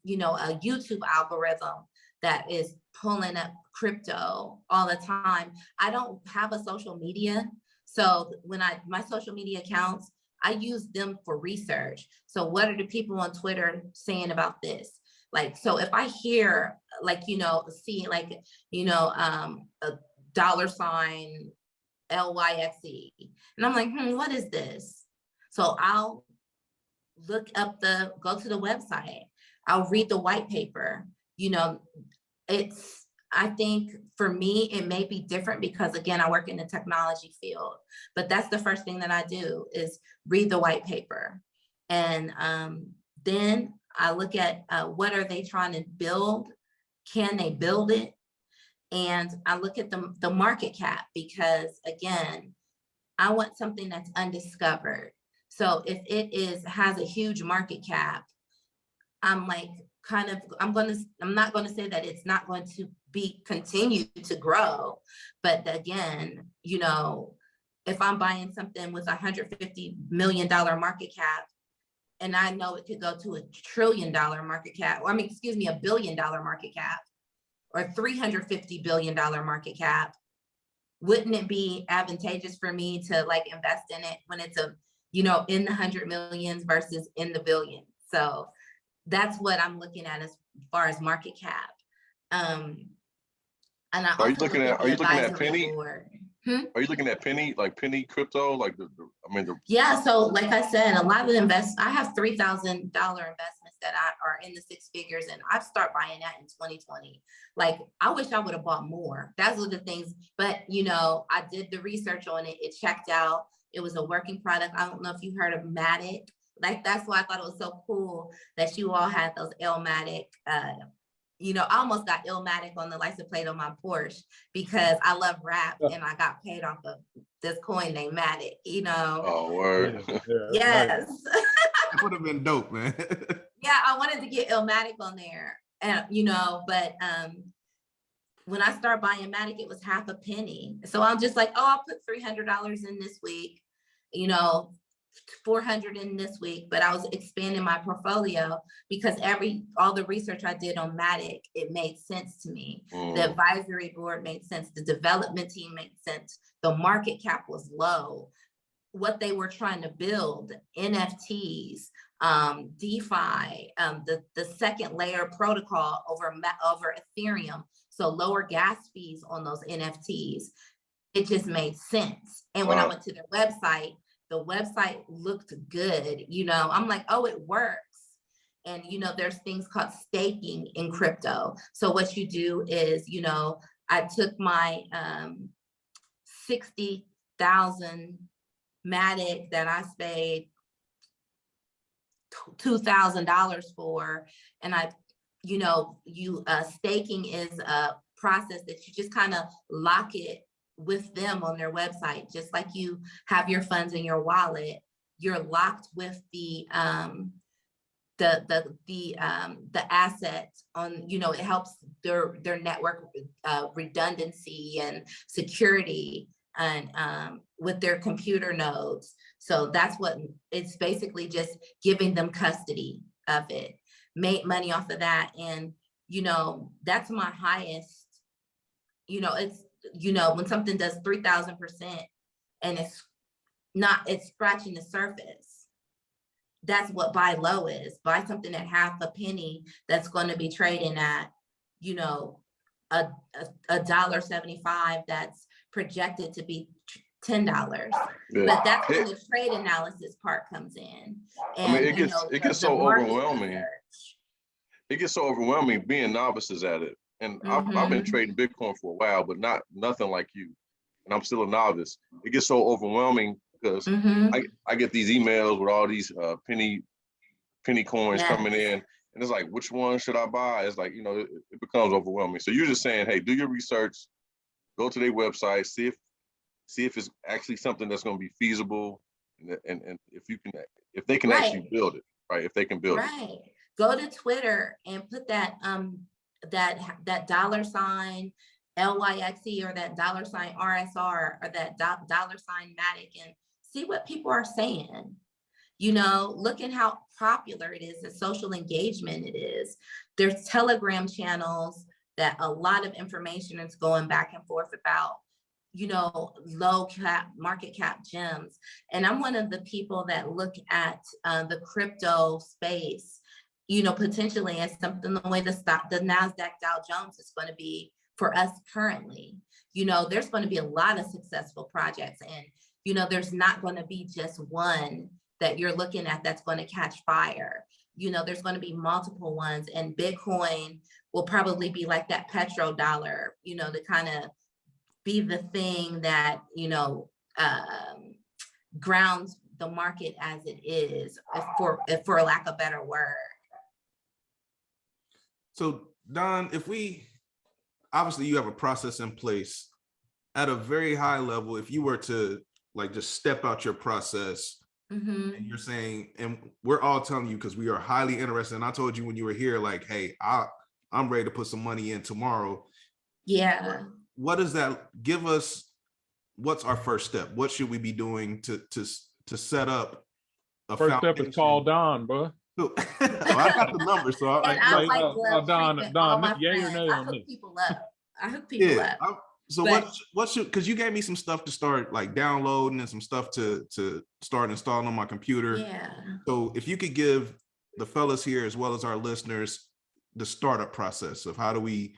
you know, a YouTube algorithm that is pulling up crypto all the time. I don't have a social media. So when my social media accounts, I use them for research. So what are the people on Twitter saying about this? Like, so if I hear, like, you know, see like, you know, a $sign LYXE, and I'm like, what is this? So I'll look up go to the website. I'll read the white paper. You know, I think for me, it may be different because, again, I work in the technology field, but that's the first thing that I do is read the white paper. And then I look at what are they trying to build? Can they build it? And I look at the market cap because, again, I want something that's undiscovered. So if it has a huge market cap, I'm like, I'm not going to say that it's not going to continue to grow. But again, you know, if I'm buying something with $150 million market cap, and I know it could go to $1 trillion market cap, or $1 billion market cap, or $350 billion market cap, wouldn't it be advantageous for me to like invest in it when it's a, you know, in the 100 millions versus in the billions? So that's what I'm looking at as far as market cap. And I Are you also looking look at, at are the you looking at advisory penny? board. Are you looking at penny, like penny crypto? Like Yeah, so like I said, a lot of the I have $3,000 investments that are in the six figures, and I've started buying that in 2020. Like, I wish I would have bought more. That's one of the things, but you know, I did the research on it. It checked out. It was a working product. I don't know if you heard of Matic. Like, that's why I thought it was so cool that you all had those Illmatic, you know, I almost got Illmatic on the license plate on my Porsche because I love rap and I got paid off of this coin named Matic, you know. Oh, word. Yes. That would have been dope, man. Yeah, I wanted to get Illmatic on there, and you know, but when I started buying Matic, it was half a penny. So I'm just like, oh, I'll put $300 in this week, you know, 400 in this week, but I was expanding my portfolio because all the research I did on Matic, it made sense to me. The advisory board made sense. The development team made sense. The market cap was low. What they were trying to build, NFTs, DeFi, the second layer protocol over Ethereum, so lower gas fees on those NFTs. It just made sense. And when I went to their website, the website looked good. You know, I'm like, oh, it works. And, you know, there's things called staking in crypto. So what you do is, you know, I took my 60,000 Matic that I paid $2,000 for, and I, you know, staking is a process that you just kind of lock it with them on their website, just like you have your funds in your wallet. You're locked with the assets on, you know, it helps their network redundancy and security and with their computer nodes. So that's what it's basically, just giving them custody of it. Made money off of that, and you know, that's my highest. You know, it's, you know, when something does 3,000% and it's scratching the surface, that's what buy low is. Buy something at half a penny that's going to be trading at, you know, $1.75 that's projected to be $10. Yeah. But that's when the trade analysis part comes in. And, I mean, it gets so overwhelming. It gets so overwhelming being novices at it. And I've been trading Bitcoin for a while, but nothing like you. And I'm still a novice. It gets so overwhelming because I get these emails with all these penny coins coming in, and it's like, which one should I buy? It's like, you know, it becomes overwhelming. So you're just saying, hey, do your research, go to their website, see if it's actually something that's going to be feasible, and if they can actually build it, right? If they can build it. Go to Twitter and put that that $sign LYXE or that $sign RSR or that $sign Matic, and see what people are saying. You know, look at how popular it is, the social engagement it is. There's Telegram channels that a lot of information is going back and forth about, you know, low cap, market cap gems. And I'm one of the people that look at the crypto space, you know, potentially as something the way the NASDAQ Dow Jones is going to be for us currently. You know, there's going to be a lot of successful projects, and, you know, there's not going to be just one that you're looking at that's going to catch fire. You know, there's going to be multiple ones, and Bitcoin will probably be like that petrodollar, you know, to kind of be the thing that, you know, grounds the market as it is, for lack of a better word. So Dawn, obviously you have a process in place at a very high level. If you were to like just step out your process, and you're saying, and we're all telling you because we are highly interested. And I told you when you were here, like, hey, I'm ready to put some money in tomorrow. Yeah. What does that give us? What's our first step? What should we be doing to set up a first foundation? Step is call Dawn, bro. Well, I got the number, so Dawn, yay or nay on this? I hook people up. So But- what should, because you gave me some stuff to start like downloading and some stuff to start installing on my computer. Yeah. So if you could give the fellas here as well as our listeners the startup process of how do we,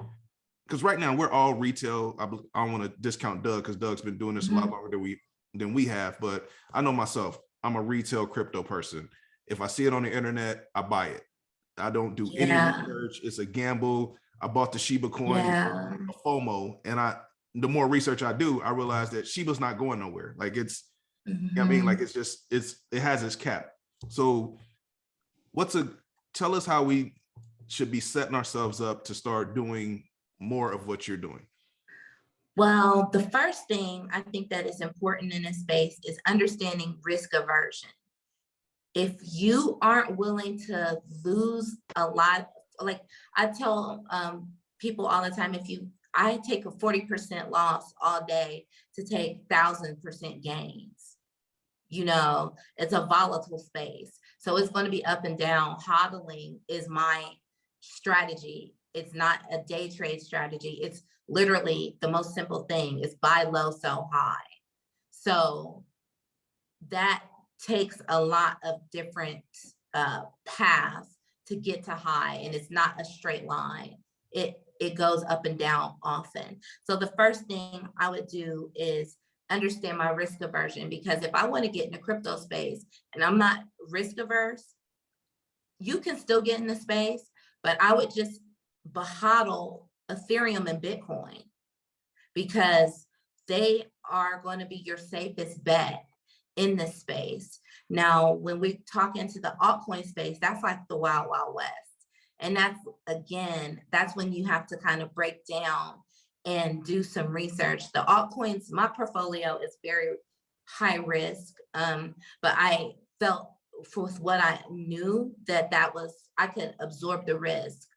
because right now we're all retail. I don't want to discount Doug because Doug's been doing this a lot longer than we have, but I know myself, I'm a retail crypto person. If I see it on the internet, I buy it. I don't do any research. It's a gamble. I bought the Shiba coin, a FOMO, and the more research I do, I realize that Shiba's not going nowhere. Like it's, I mean, like it's just, it has its cap. So tell us how we should be setting ourselves up to start doing more of what you're doing. Well, the first thing I think that is important in this space is understanding risk aversion. If you aren't willing to lose a lot, like I tell people all the time, I take a 40% loss all day to take 1,000% gains. You know, it's a volatile space. So it's going to be up and down. Hodling is my strategy. It's not a day trade strategy. It's literally the most simple thing is buy low, sell high. So that takes a lot of different paths to get to high, and it's not a straight line. It goes up and down often. So the first thing I would do is understand my risk aversion, because if I want to get in the crypto space and I'm not risk averse, you can still get in the space, but I would just hodl Ethereum and Bitcoin because they are going to be your safest bet in this space. Now, when we talk into the altcoin space, that's like the wild, wild west. And that's when you have to kind of break down and do some research. The altcoins, my portfolio is very high risk, but I felt with what I knew that I could absorb the risk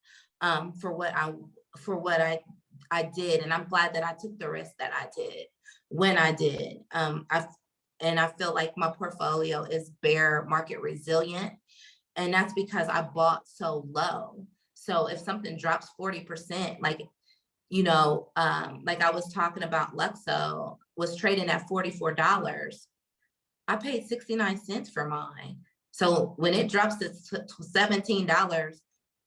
for what I did. And I'm glad that I took the risk that I did when I did. I feel like my portfolio is bear market resilient. And that's because I bought so low. So if something drops 40%, like I was talking about, Luxo was trading at $44. I paid 69 cents for mine. So when it drops to $17,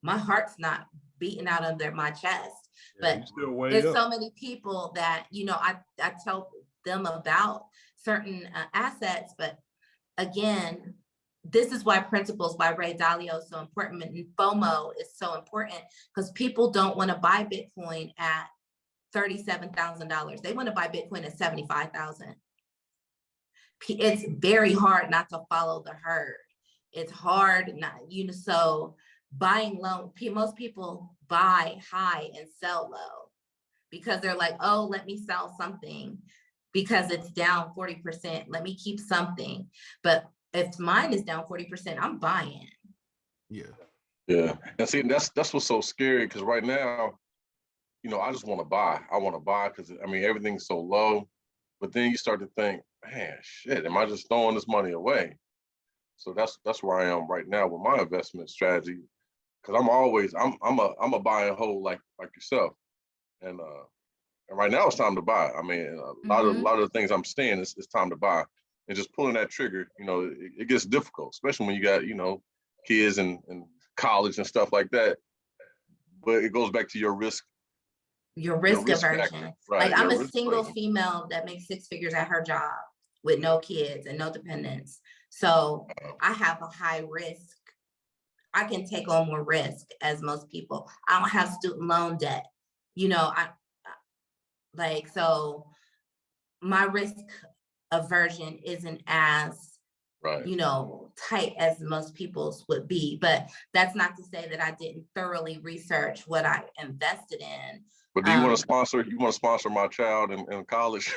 my heart's not beating out under my chest. But there's so many people that, I tell them about certain assets, but again, this is why Principles by Ray Dalio is so important, and FOMO is so important, because people don't want to buy Bitcoin at $37,000. They want to buy Bitcoin at $75,000. It's very hard not to follow the herd. It's hard not, so buying low, most people buy high and sell low because they're like, oh, let me sell something because it's down 40%. Let me keep something. But if mine is down 40%, I'm buying. Yeah. Yeah. And see, that's what's so scary, because right now, I just want to buy. I want to buy because, everything's so low. But then you start to think, man, shit, am I just throwing this money away? So that's where I am right now with my investment strategy. Because I'm a buy and hold like yourself. And right now it's time to buy. A lot of the things I'm seeing it's time to buy. And just pulling that trigger, it gets difficult, especially when you got, kids and college and stuff like that. But it goes back to your risk. Your risk aversion. Right. Like I'm a single female that makes 6 figures at her job with no kids and no dependents. So I have a high risk. I can take on more risk as most people. I don't have student loan debt. So my risk aversion isn't as, tight as most people's would be. But that's not to say that I didn't thoroughly research what I invested in. But do you want to sponsor? You want to sponsor my child in college?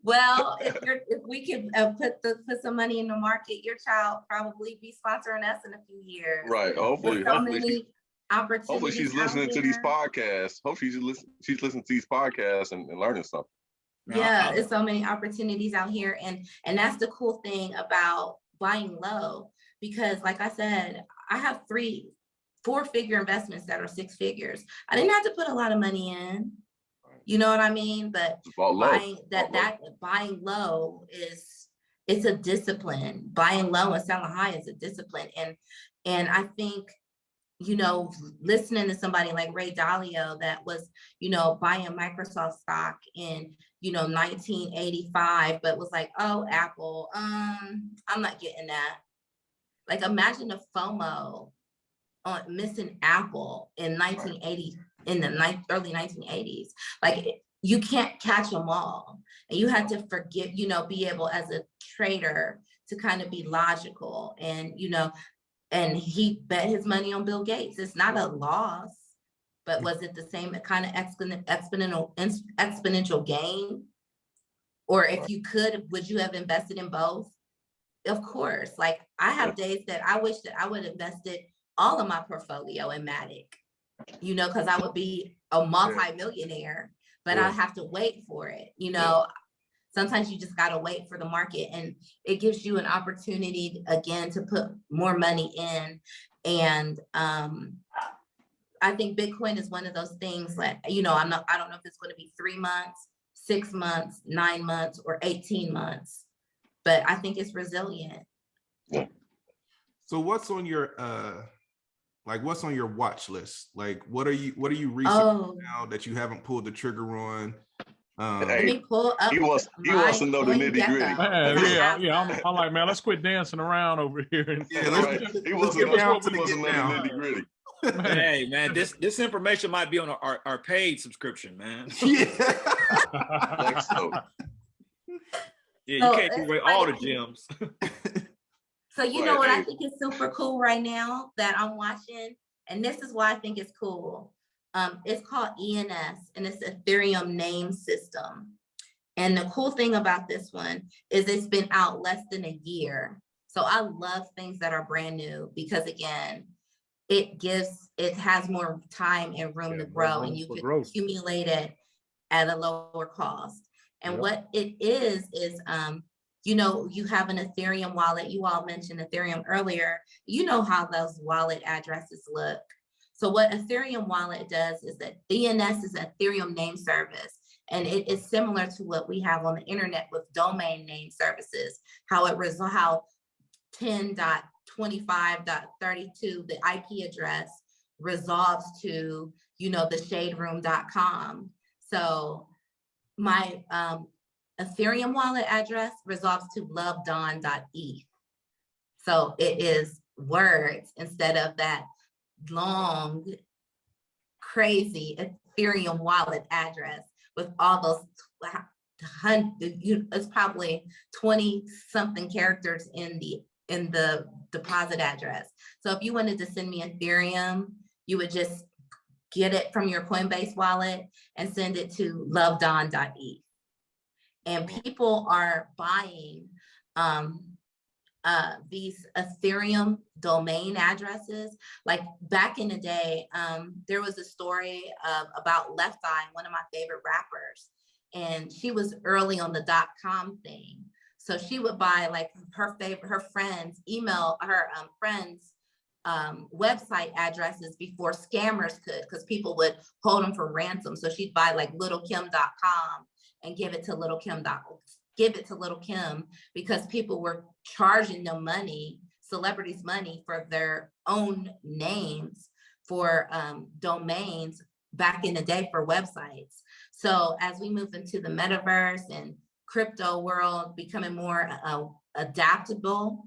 Well, if we can put some money in the market, your child probably be sponsoring us in a few years. Right. Hopefully. Hopefully she's listening to these podcasts. Hopefully she's listening to these podcasts and learning something. Yeah, there's so many opportunities out here, and that's the cool thing about buying low, because like I said, I have 3 4-figure investments that are 6 figures. I didn't have to put a lot of money in. You know what I mean? But buying low it's a discipline. Buying low and selling high is a discipline. And I think, you know, listening to somebody like Ray Dalio that was, you know, buying Microsoft stock in, you know, 1985, but was like, oh, Apple, I'm not getting that. Like, imagine the FOMO on missing Apple in 1980, in the early 1980s. Like, you can't catch them all. And you had to you know, be able as a trader to kind of be logical. And, you know, and he bet his money on Bill Gates. It's not a loss, but was it the same kind of exponential gain? Or if you could, would you have invested in both? Of course. Like, I have days that I wish that I would have invested all of my portfolio in Matic, you know, because I would be a multi-millionaire, but I have to wait for it. You know, sometimes you just got to wait for the market, and it gives you an opportunity again to put more money in. And I think Bitcoin is one of those things that, you know, I don't know if it's going to be 3 months, 6 months, 9 months, or 18 months, but I think it's resilient. Yeah. So what's on your what's on your watch list? Like, what are you researching now that you haven't pulled the trigger on? Let me pull up. He wants to know the nitty gritty. I'm like, man, let's quit dancing around over here. He wants to know the nitty gritty. Hey, man, this information might be on our paid subscription, man. Like so. Yeah, you can't give away all the gems. So you know what I think is super cool right now that I'm watching, and this is why I think it's cool. It's called ENS, and it's Ethereum name system. And the cool thing about this one is it's been out less than a year. So I love things that are brand new because, again, it has more time and room to grow, and you can accumulate it at a lower cost. And what it is you know, you have an Ethereum wallet. You all mentioned Ethereum earlier. You know how those wallet addresses look. So what Ethereum wallet does is that ENS is an Ethereum name service. And it is similar to what we have on the internet with domain name services, how 10.25.32, the IP address resolves to, you know, the shaderoom.com. So my Ethereum wallet address resolves to lovedawn.eth. So it is words instead of that long, crazy Ethereum wallet address with all those it's probably 20 something characters in the deposit address. So if you wanted to send me Ethereum, you would just get it from your Coinbase wallet and send it to lovedawn.eth. And people are buying these Ethereum domain addresses. Like back in the day, there was a story about Left Eye, one of my favorite rappers, and she was early on the .com thing. So she would buy like her friends website addresses before scammers could, because people would hold them for ransom. So she'd buy like littlekim.com and give it to Little Kim because people were charging them money, celebrities money, for their own names for domains back in the day for websites. So as we move into the metaverse and crypto world becoming more adaptable,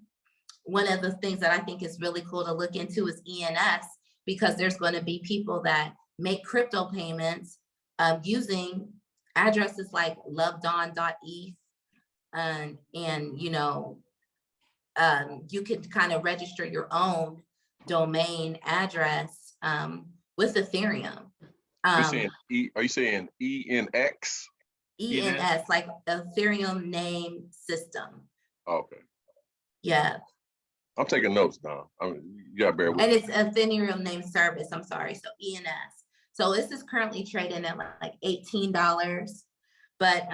one of the things that I think is really cool to look into is ENS, because there's going to be people that make crypto payments using addresses like lovedawn.eth, and you know, you could kind of register your own domain address with Ethereum. Are you saying ENX? ENS, like Ethereum name system. Okay. Yeah. I'm taking notes now. You gotta bear with me. And it's Ethereum name service. I'm sorry. So ENS. So this is currently trading at like $18. But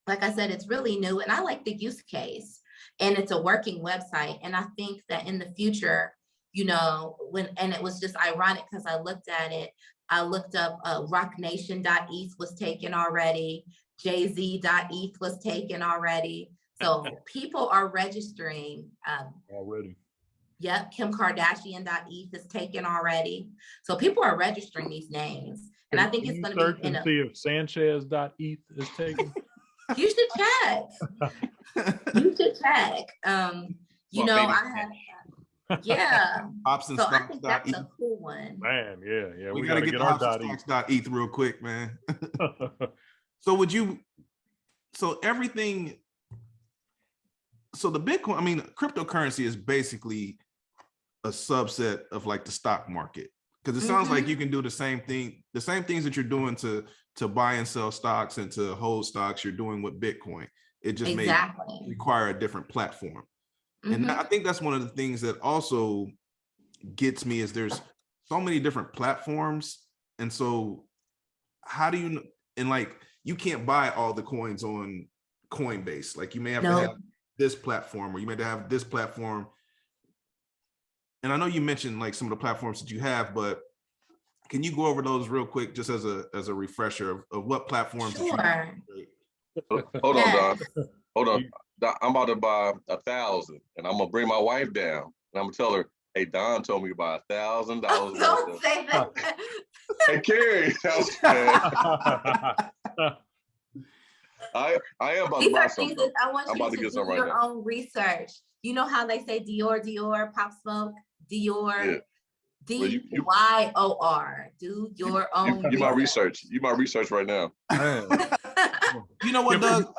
like I said, it's really new, and I like the use case, and it's a working website. And I think that in the future, you know, and it was just ironic because I looked at it. I looked up rocknation.eth was taken already. jz.eth was taken already. So people are registering. Already. Yep, Kim Kardashian.eth is taken already. So people are registering these names. And I think it's going to be in a... see if Sanchez.eth is taken. You should check. You should check. You know, I have, yeah. Option so stocks. I think that's a cool one. Man, yeah. We gotta get our option.eth real quick, man. So everything, so the Bitcoin, I mean, cryptocurrency is basically a subset of like the stock market, because it sounds like you can do the same things that you're doing to buy and sell stocks and to hold stocks, you're doing with Bitcoin. It just may require a different platform. And I think that's one of the things that also gets me is there's so many different platforms. And so how do you, and like, you can't buy all the coins on Coinbase. Like you may have to have this platform, or you may have to have this platform. And I know you mentioned like some of the platforms that you have, but can you go over those real quick, just as a refresher of what platforms? Sure. Hold on, Don. Hold on. I'm about to buy 1,000, and I'm gonna bring my wife down, and I'm gonna tell her, "Hey, Don told me to buy $1,000." Don't say that. Hey, Carrie, I am about to buy something. I want you to do your own research. You know how they say Dior, Pop Smoke, Dior. Yeah. DYOR. Do your own. You my research. You my research right now. You know what, Doug?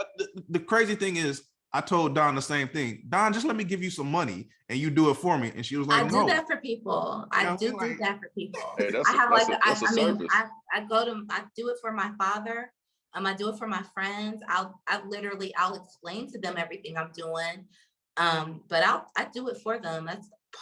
The crazy thing is, I told Dawn the same thing. Dawn, just let me give you some money and you do it for me. And she was like, "No." I do that for people. I do that for people. Hey, I do it for my father. I do it for my friends. I'll explain to them everything I'm doing. But I do it for them.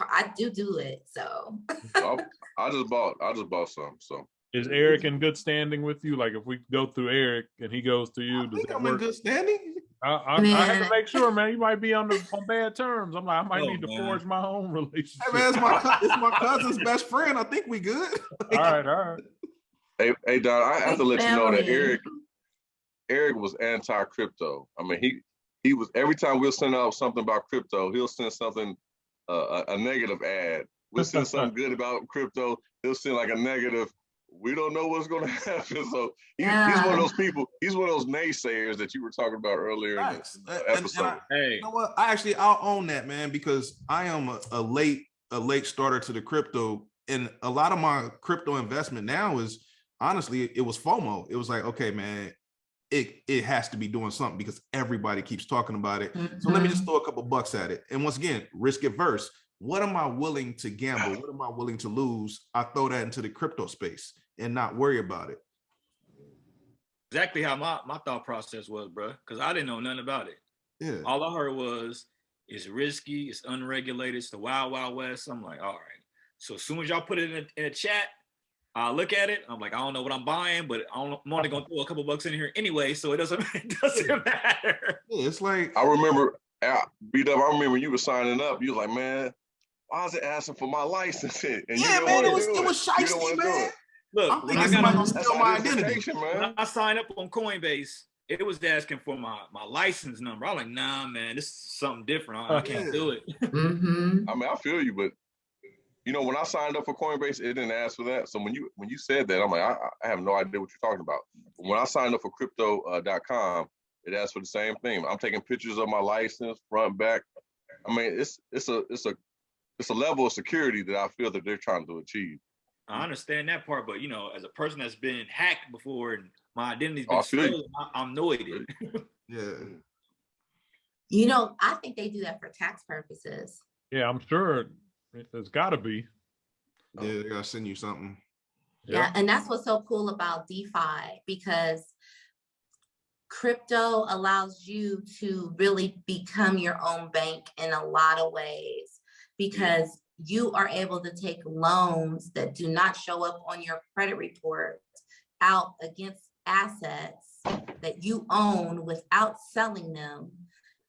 I do it. So I just bought some. So is Eric in good standing with you? Like if we go through Eric and he goes to you, does that work? In good standing? I have to make sure, man. You might be on bad terms. I'm like, I might need to forge my own relationship. Hey man, it's my cousin's best friend. I think we good. All right. Hey, Don, I have to let you know that Eric was anti-crypto. I mean, he was, every time we'll send out something about crypto, he'll send something, a negative ad. We'll send something good about crypto. He'll send like a negative. We don't know what's going to happen. So he's one of those people. He's one of those naysayers that you were talking about earlier in the episode. You know what? I'll own that, man, because I am a late starter to the crypto, and a lot of my crypto investment now is honestly, it was FOMO. It was like, okay, man, it has to be doing something because everybody keeps talking about it. So let me just throw a couple bucks at it. And once again, risk adverse. What am I willing to gamble? What am I willing to lose? I throw that into the crypto space and not worry about it. Exactly how my thought process was, bro. Because I didn't know nothing about it. Yeah. All I heard was it's risky, it's unregulated, it's the wild, wild west. I'm like, all right. So as soon as y'all put it in a chat, I look at it. I'm like, I don't know what I'm buying, but I'm only gonna throw a couple bucks in here anyway, so it doesn't matter. Yeah, it's like I remember, B-Dub, I remember when you were signing up. You was like, man, why is it asking for my license? And yeah, man, it was shiesty, man. Look, when I signed up on Coinbase, it was asking for my license number. I was like, nah, man, this is something different. I can't do it. I mean, I feel you, but you know, when I signed up for Coinbase, it didn't ask for that. So when you said that, I'm like, I have no idea what you're talking about. But when I signed up for crypto.com, it asked for the same thing. I'm taking pictures of my license, front, back. I mean, it's a level of security that I feel that they're trying to achieve. I understand that part, but you know, as a person that's been hacked before and my identity's been stolen, I'm annoyed. Yeah. You know, I think they do that for tax purposes. Yeah, I'm sure there's got to be. Yeah, they gotta send you something. Yeah, and that's what's so cool about DeFi, because crypto allows you to really become your own bank in a lot of ways, because you are able to take loans that do not show up on your credit report out against assets that you own without selling them,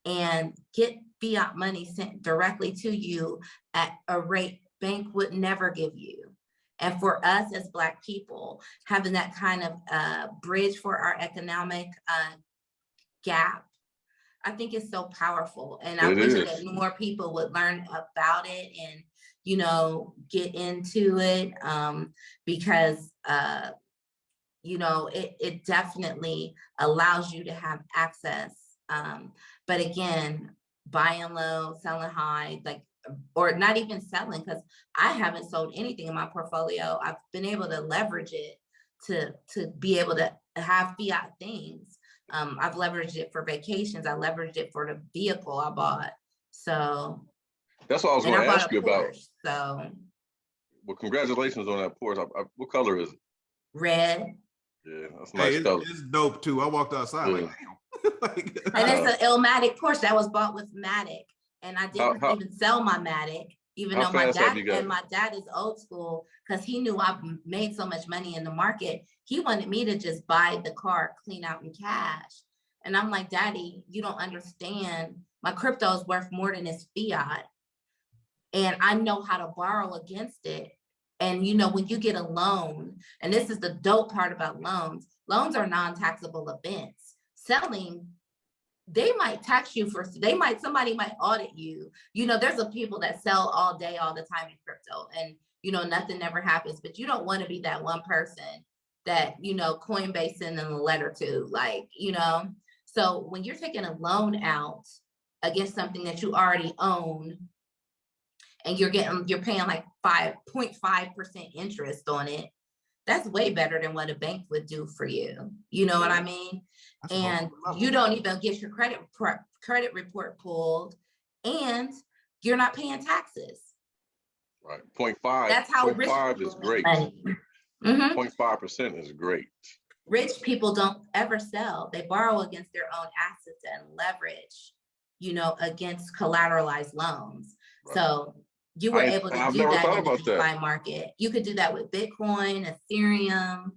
and get fiat money sent directly to you at a rate bank would never give you. And for us as Black people, having that kind of bridge for our economic gap, I think it's so powerful. And I wish that more people would learn about it and, you know, get into it, because, you know, it definitely allows you to have access. But again, buying low, selling high, like, or not even selling, because I haven't sold anything in my portfolio. I've been able to leverage it to be able to have fiat things. I've leveraged it for vacations. I leveraged it for the vehicle I bought. So that's what I was going to ask you about. So, well, congratulations on that Porsche. What color is it? Red. Yeah, that's nice color. It's dope too. I walked outside like, damn. And it's an Illmatic Porsche that was bought with Matic, and I didn't even sell my Matic, even though my dad is old school, because he knew I made so much money in the market. He wanted me to just buy the car clean out in cash, and I'm like, Daddy, you don't understand. My crypto is worth more than its fiat, and I know how to borrow against it. And you know, when you get a loan, and this is the dope part about loans are non-taxable events. Selling, they might tax you for, somebody might audit you. You know, there's a people that sell all day, all the time in crypto, and you know, nothing never happens, but you don't want to be that one person that, you know, Coinbase sending a letter to, like, you know. So when you're taking a loan out against something that you already own, and you're paying like 5.5% interest on it, that's way better than what a bank would do for you. You know what I mean? That's and you don't even get your credit report pulled, and you're not paying taxes. Right, 0.5. That's how 0.5 is great. 0.5% is great. Rich people don't ever sell. They borrow against their own assets and leverage, you know, against collateralized loans. Right. So you were able to do that in the DeFi market. You could do that with Bitcoin, Ethereum.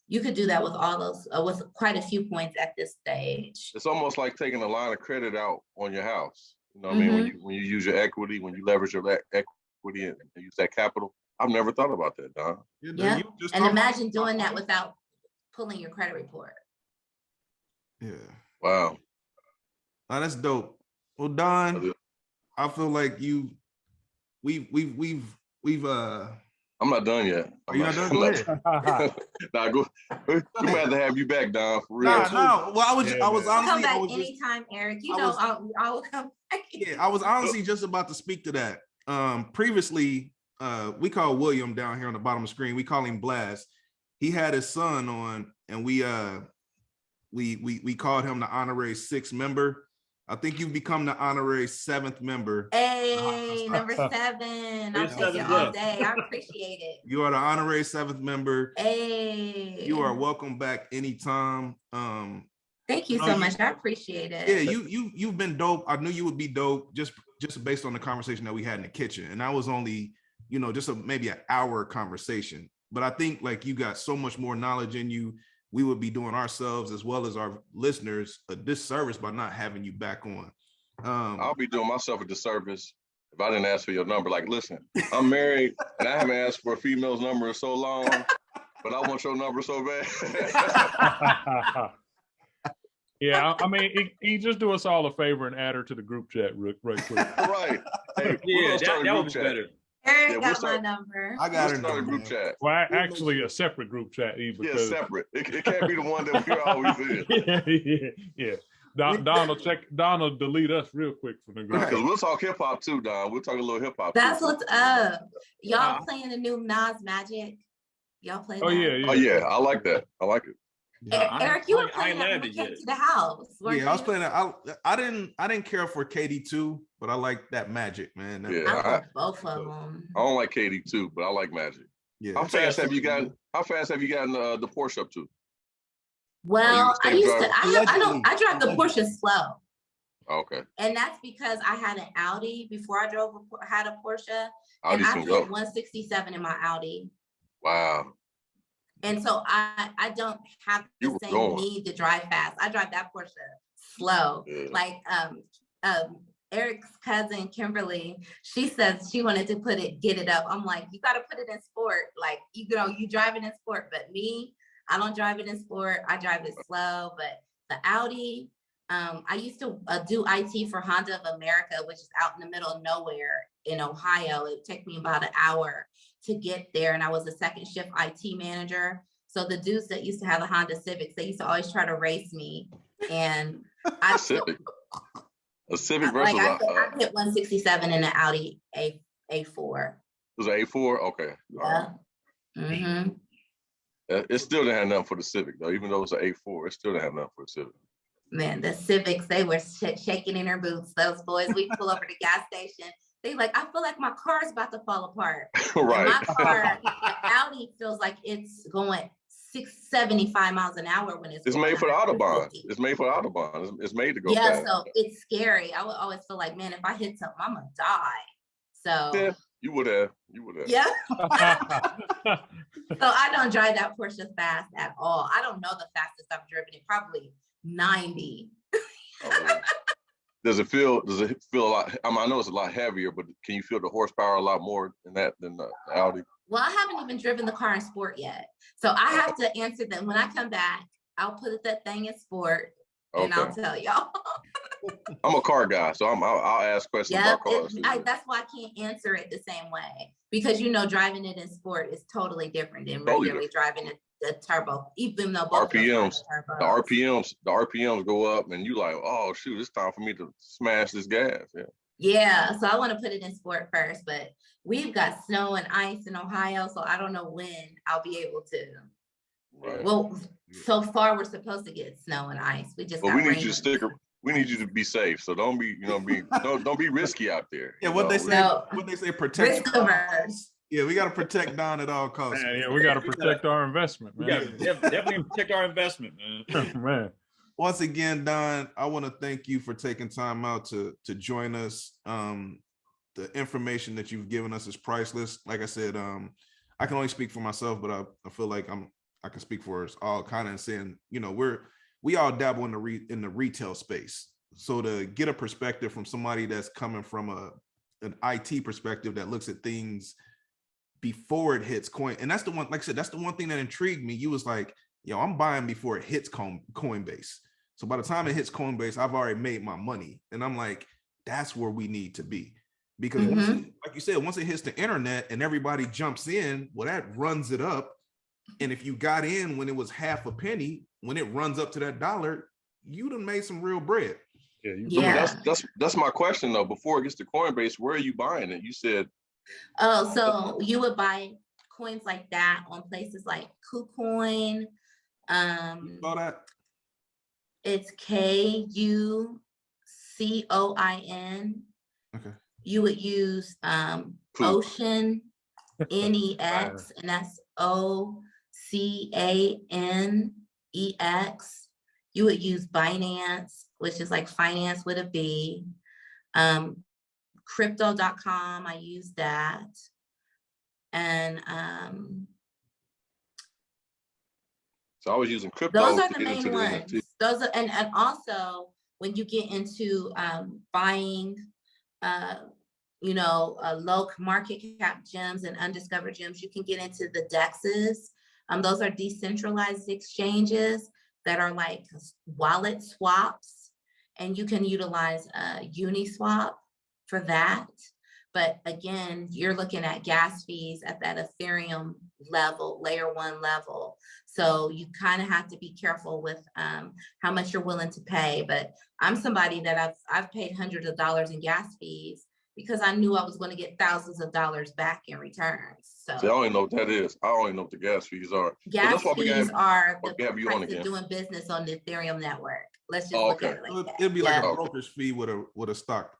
You could do that with all those, with quite a few coins at this stage. It's almost like taking a line of credit out on your house. You know what I mean? When you use your equity, when you leverage your equity and use that capital. I've never thought about that, Don. Yeah, and imagine doing that without pulling your credit report. Yeah. Wow. Oh, that's dope. Well, Don, I feel like we've I'm not done yet. Are you not done? Go ahead. Nah, go. We might have to have you back, Don, for real. No. Well, I was honestly, come back anytime, Eric. You know, I will come back. Yeah, I was honestly just about to speak to that. Previously, we call William down here on the bottom of the screen. We call him Blast. He had his son on, and we called him the honorary 6th member. I think you've become the honorary 7th member. Hey, number 7. I'll take it all day. I appreciate it. You are the honorary 7th member. Hey. You are welcome back anytime. Thank you so much. I appreciate it. Yeah, you've been dope. I knew you would be dope just based on the conversation that we had in the kitchen. And that was only, you know, just maybe an hour conversation. But I think like you got so much more knowledge in you. We would be doing ourselves as well as our listeners a disservice by not having you back on. I'll be doing myself a disservice if I didn't ask for your number. Like, listen, I'm married and I haven't asked for a female's number in so long, but I want your number so bad. Yeah, I mean, he just do us all a favor and add her to the group chat right quick. Right. Hey, yeah, that would be better. Eric got my number. I got a group chat. Well, actually, a separate group chat. Because... Yeah, separate. It can't be the one that we're always in. Yeah. Don will delete us real quick from the group. Because we'll talk hip hop too, Don. We'll talk a little hip hop. That's what's up. Y'all playing the new Nas Magic? Y'all play that? Oh yeah, I like that. I like it. Eric, you were playing that when we came to the house. Yeah, I was playing that. I didn't care for KD2, but I like that Magic, man. I like both of them. I don't like KD2, but I like Magic. Yeah. How fast have you gotten the Porsche up to? Well, I drive the Porsche slow. Okay. And that's because I had an Audi before I had a Porsche. Audi, and I did 167 in my Audi. Wow. And so I don't have the same need to drive fast. I drive that Porsche slow. Yeah. Like Eric's cousin, Kimberly, she says she wanted to get it up. I'm like, you got to put it in sport. Like, you drive it in sport, but me, I don't drive it in sport. I drive it slow, but the Audi, I used to do IT for Honda of America, which is out in the middle of nowhere in Ohio. It took me about an hour to get there. And I was a second shift IT manager. So the dudes that used to have the Honda Civics, they used to always try to race me. And A Civic versus I hit 167 in an Audi A4. It was an A4? Okay. Yeah. Mm-hmm. It still didn't have nothing for the Civic though. Even though it's an A4, it still didn't have nothing for the Civic. Man, the Civics, they were shaking in their boots. Those boys, we pull over to the gas station. They like, I feel like my car's about to fall apart. Right. And my car, the Audi feels like it's going 75 miles an hour when it's made for the Autobahn. It's made for the Autobahn. It's made to go fast. So it's scary. I would always feel like, man, if I hit something, I'm gonna die. So yeah, you would have. Yeah. So I don't drive that Porsche fast at all. I don't know the fastest I've driven it, probably 90. Does it feel a lot? I know it's a lot heavier, but can you feel the horsepower a lot more than the Audi? Well, I haven't even driven the car in sport yet. So I have to answer them. When I come back, I'll put that thing in sport and I'll tell y'all. I'm a car guy, so I'll ask questions about cars. That's why I can't answer it the same way. Because, driving it in sport is totally different than Totally regularly driving the turbo, even though both RPMs, the RPMs go up and you like, oh, shoot, it's time for me to smash this gas. Yeah, so I want to put it in sport first, but we've got snow and ice in Ohio, so I don't know when I'll be able to. Right. Well, so far we're supposed to get snow and ice. We just we need you to we need you to be safe. So don't be, don't be risky out there. Yeah, what they say, protect. Risk averse. Yeah, we got to protect Dawn at all costs. Yeah, we got to protect our investment, man. Definitely protect our investment, man. Man. Once again, Dawn, I want to thank you for taking time out to join us. The information that you've given us is priceless. Like I said, I can only speak for myself, but I feel like I can speak for us all, kind of saying, we all dabble in the retail space. So to get a perspective from somebody that's coming from an IT perspective that looks at things before it hits coin, and that's the one, like I said, that's the one thing that intrigued me. You was like, I'm buying before it hits Coinbase. So by the time it hits Coinbase, I've already made my money. And I'm like, that's where we need to be. Because like you said, once it hits the internet and everybody jumps in, well, that runs it up. And if you got in when it was half a penny, when it runs up to that $1, you done made some real bread. That's my question though. Before it gets to Coinbase, where are you buying it? You said, so you would buy coins like that on places like KuCoin. You saw that? It's KUCOIN. Okay. You would use Ocean, NEX, and that's OCANEX. You would use Binance, which is like finance with a B. Crypto.com, I use that. And so I was using crypto. Those are the main ones. Those are, and also when you get into buying low market cap gems and undiscovered gems, you can get into the DEXs. Those are decentralized exchanges that are like wallet swaps, and you can utilize Uniswap for that. But again, you're looking at gas fees at that Ethereum level, layer 1 level. So you kind of have to be careful with how much you're willing to pay. But I'm somebody that I've paid hundreds of dollars in gas fees because I knew I was going to get thousands of dollars back in returns. So see, I don't even know what that is. I don't even know what the gas fees are. Gas fees are the price of doing business on the Ethereum network. Let's just look at it like that. It'd be like a broker's fee with a stock.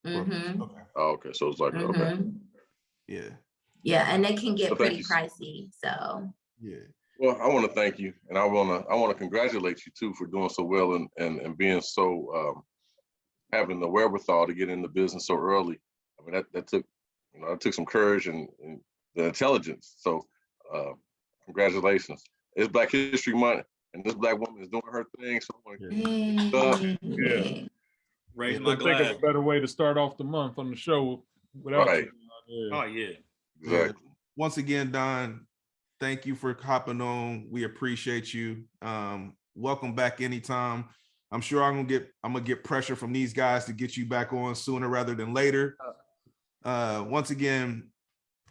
Mm-hmm. Okay. Oh, okay. So it's like okay. Yeah, and they can get pretty pricey. So well, I want to thank you, and I want to congratulate you too for doing so well and being so having the wherewithal to get in the business so early. I mean that took some courage and the intelligence. So congratulations. It's Black History Month, and this Black woman is doing her thing. So I want to Raise I my couldn't think glass. of a better way to start off the month on the show without Right. you. Oh yeah. Exactly. Once again, Don, thank you for hopping on. We appreciate you. Welcome back anytime. I'm sure I'm gonna get pressure from these guys to get you back on sooner rather than later. Once again,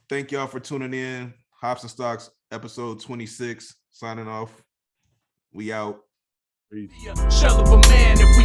thank y'all for tuning in. Hops and Stocks, episode 26. Signing off. We out. Shell of a man if we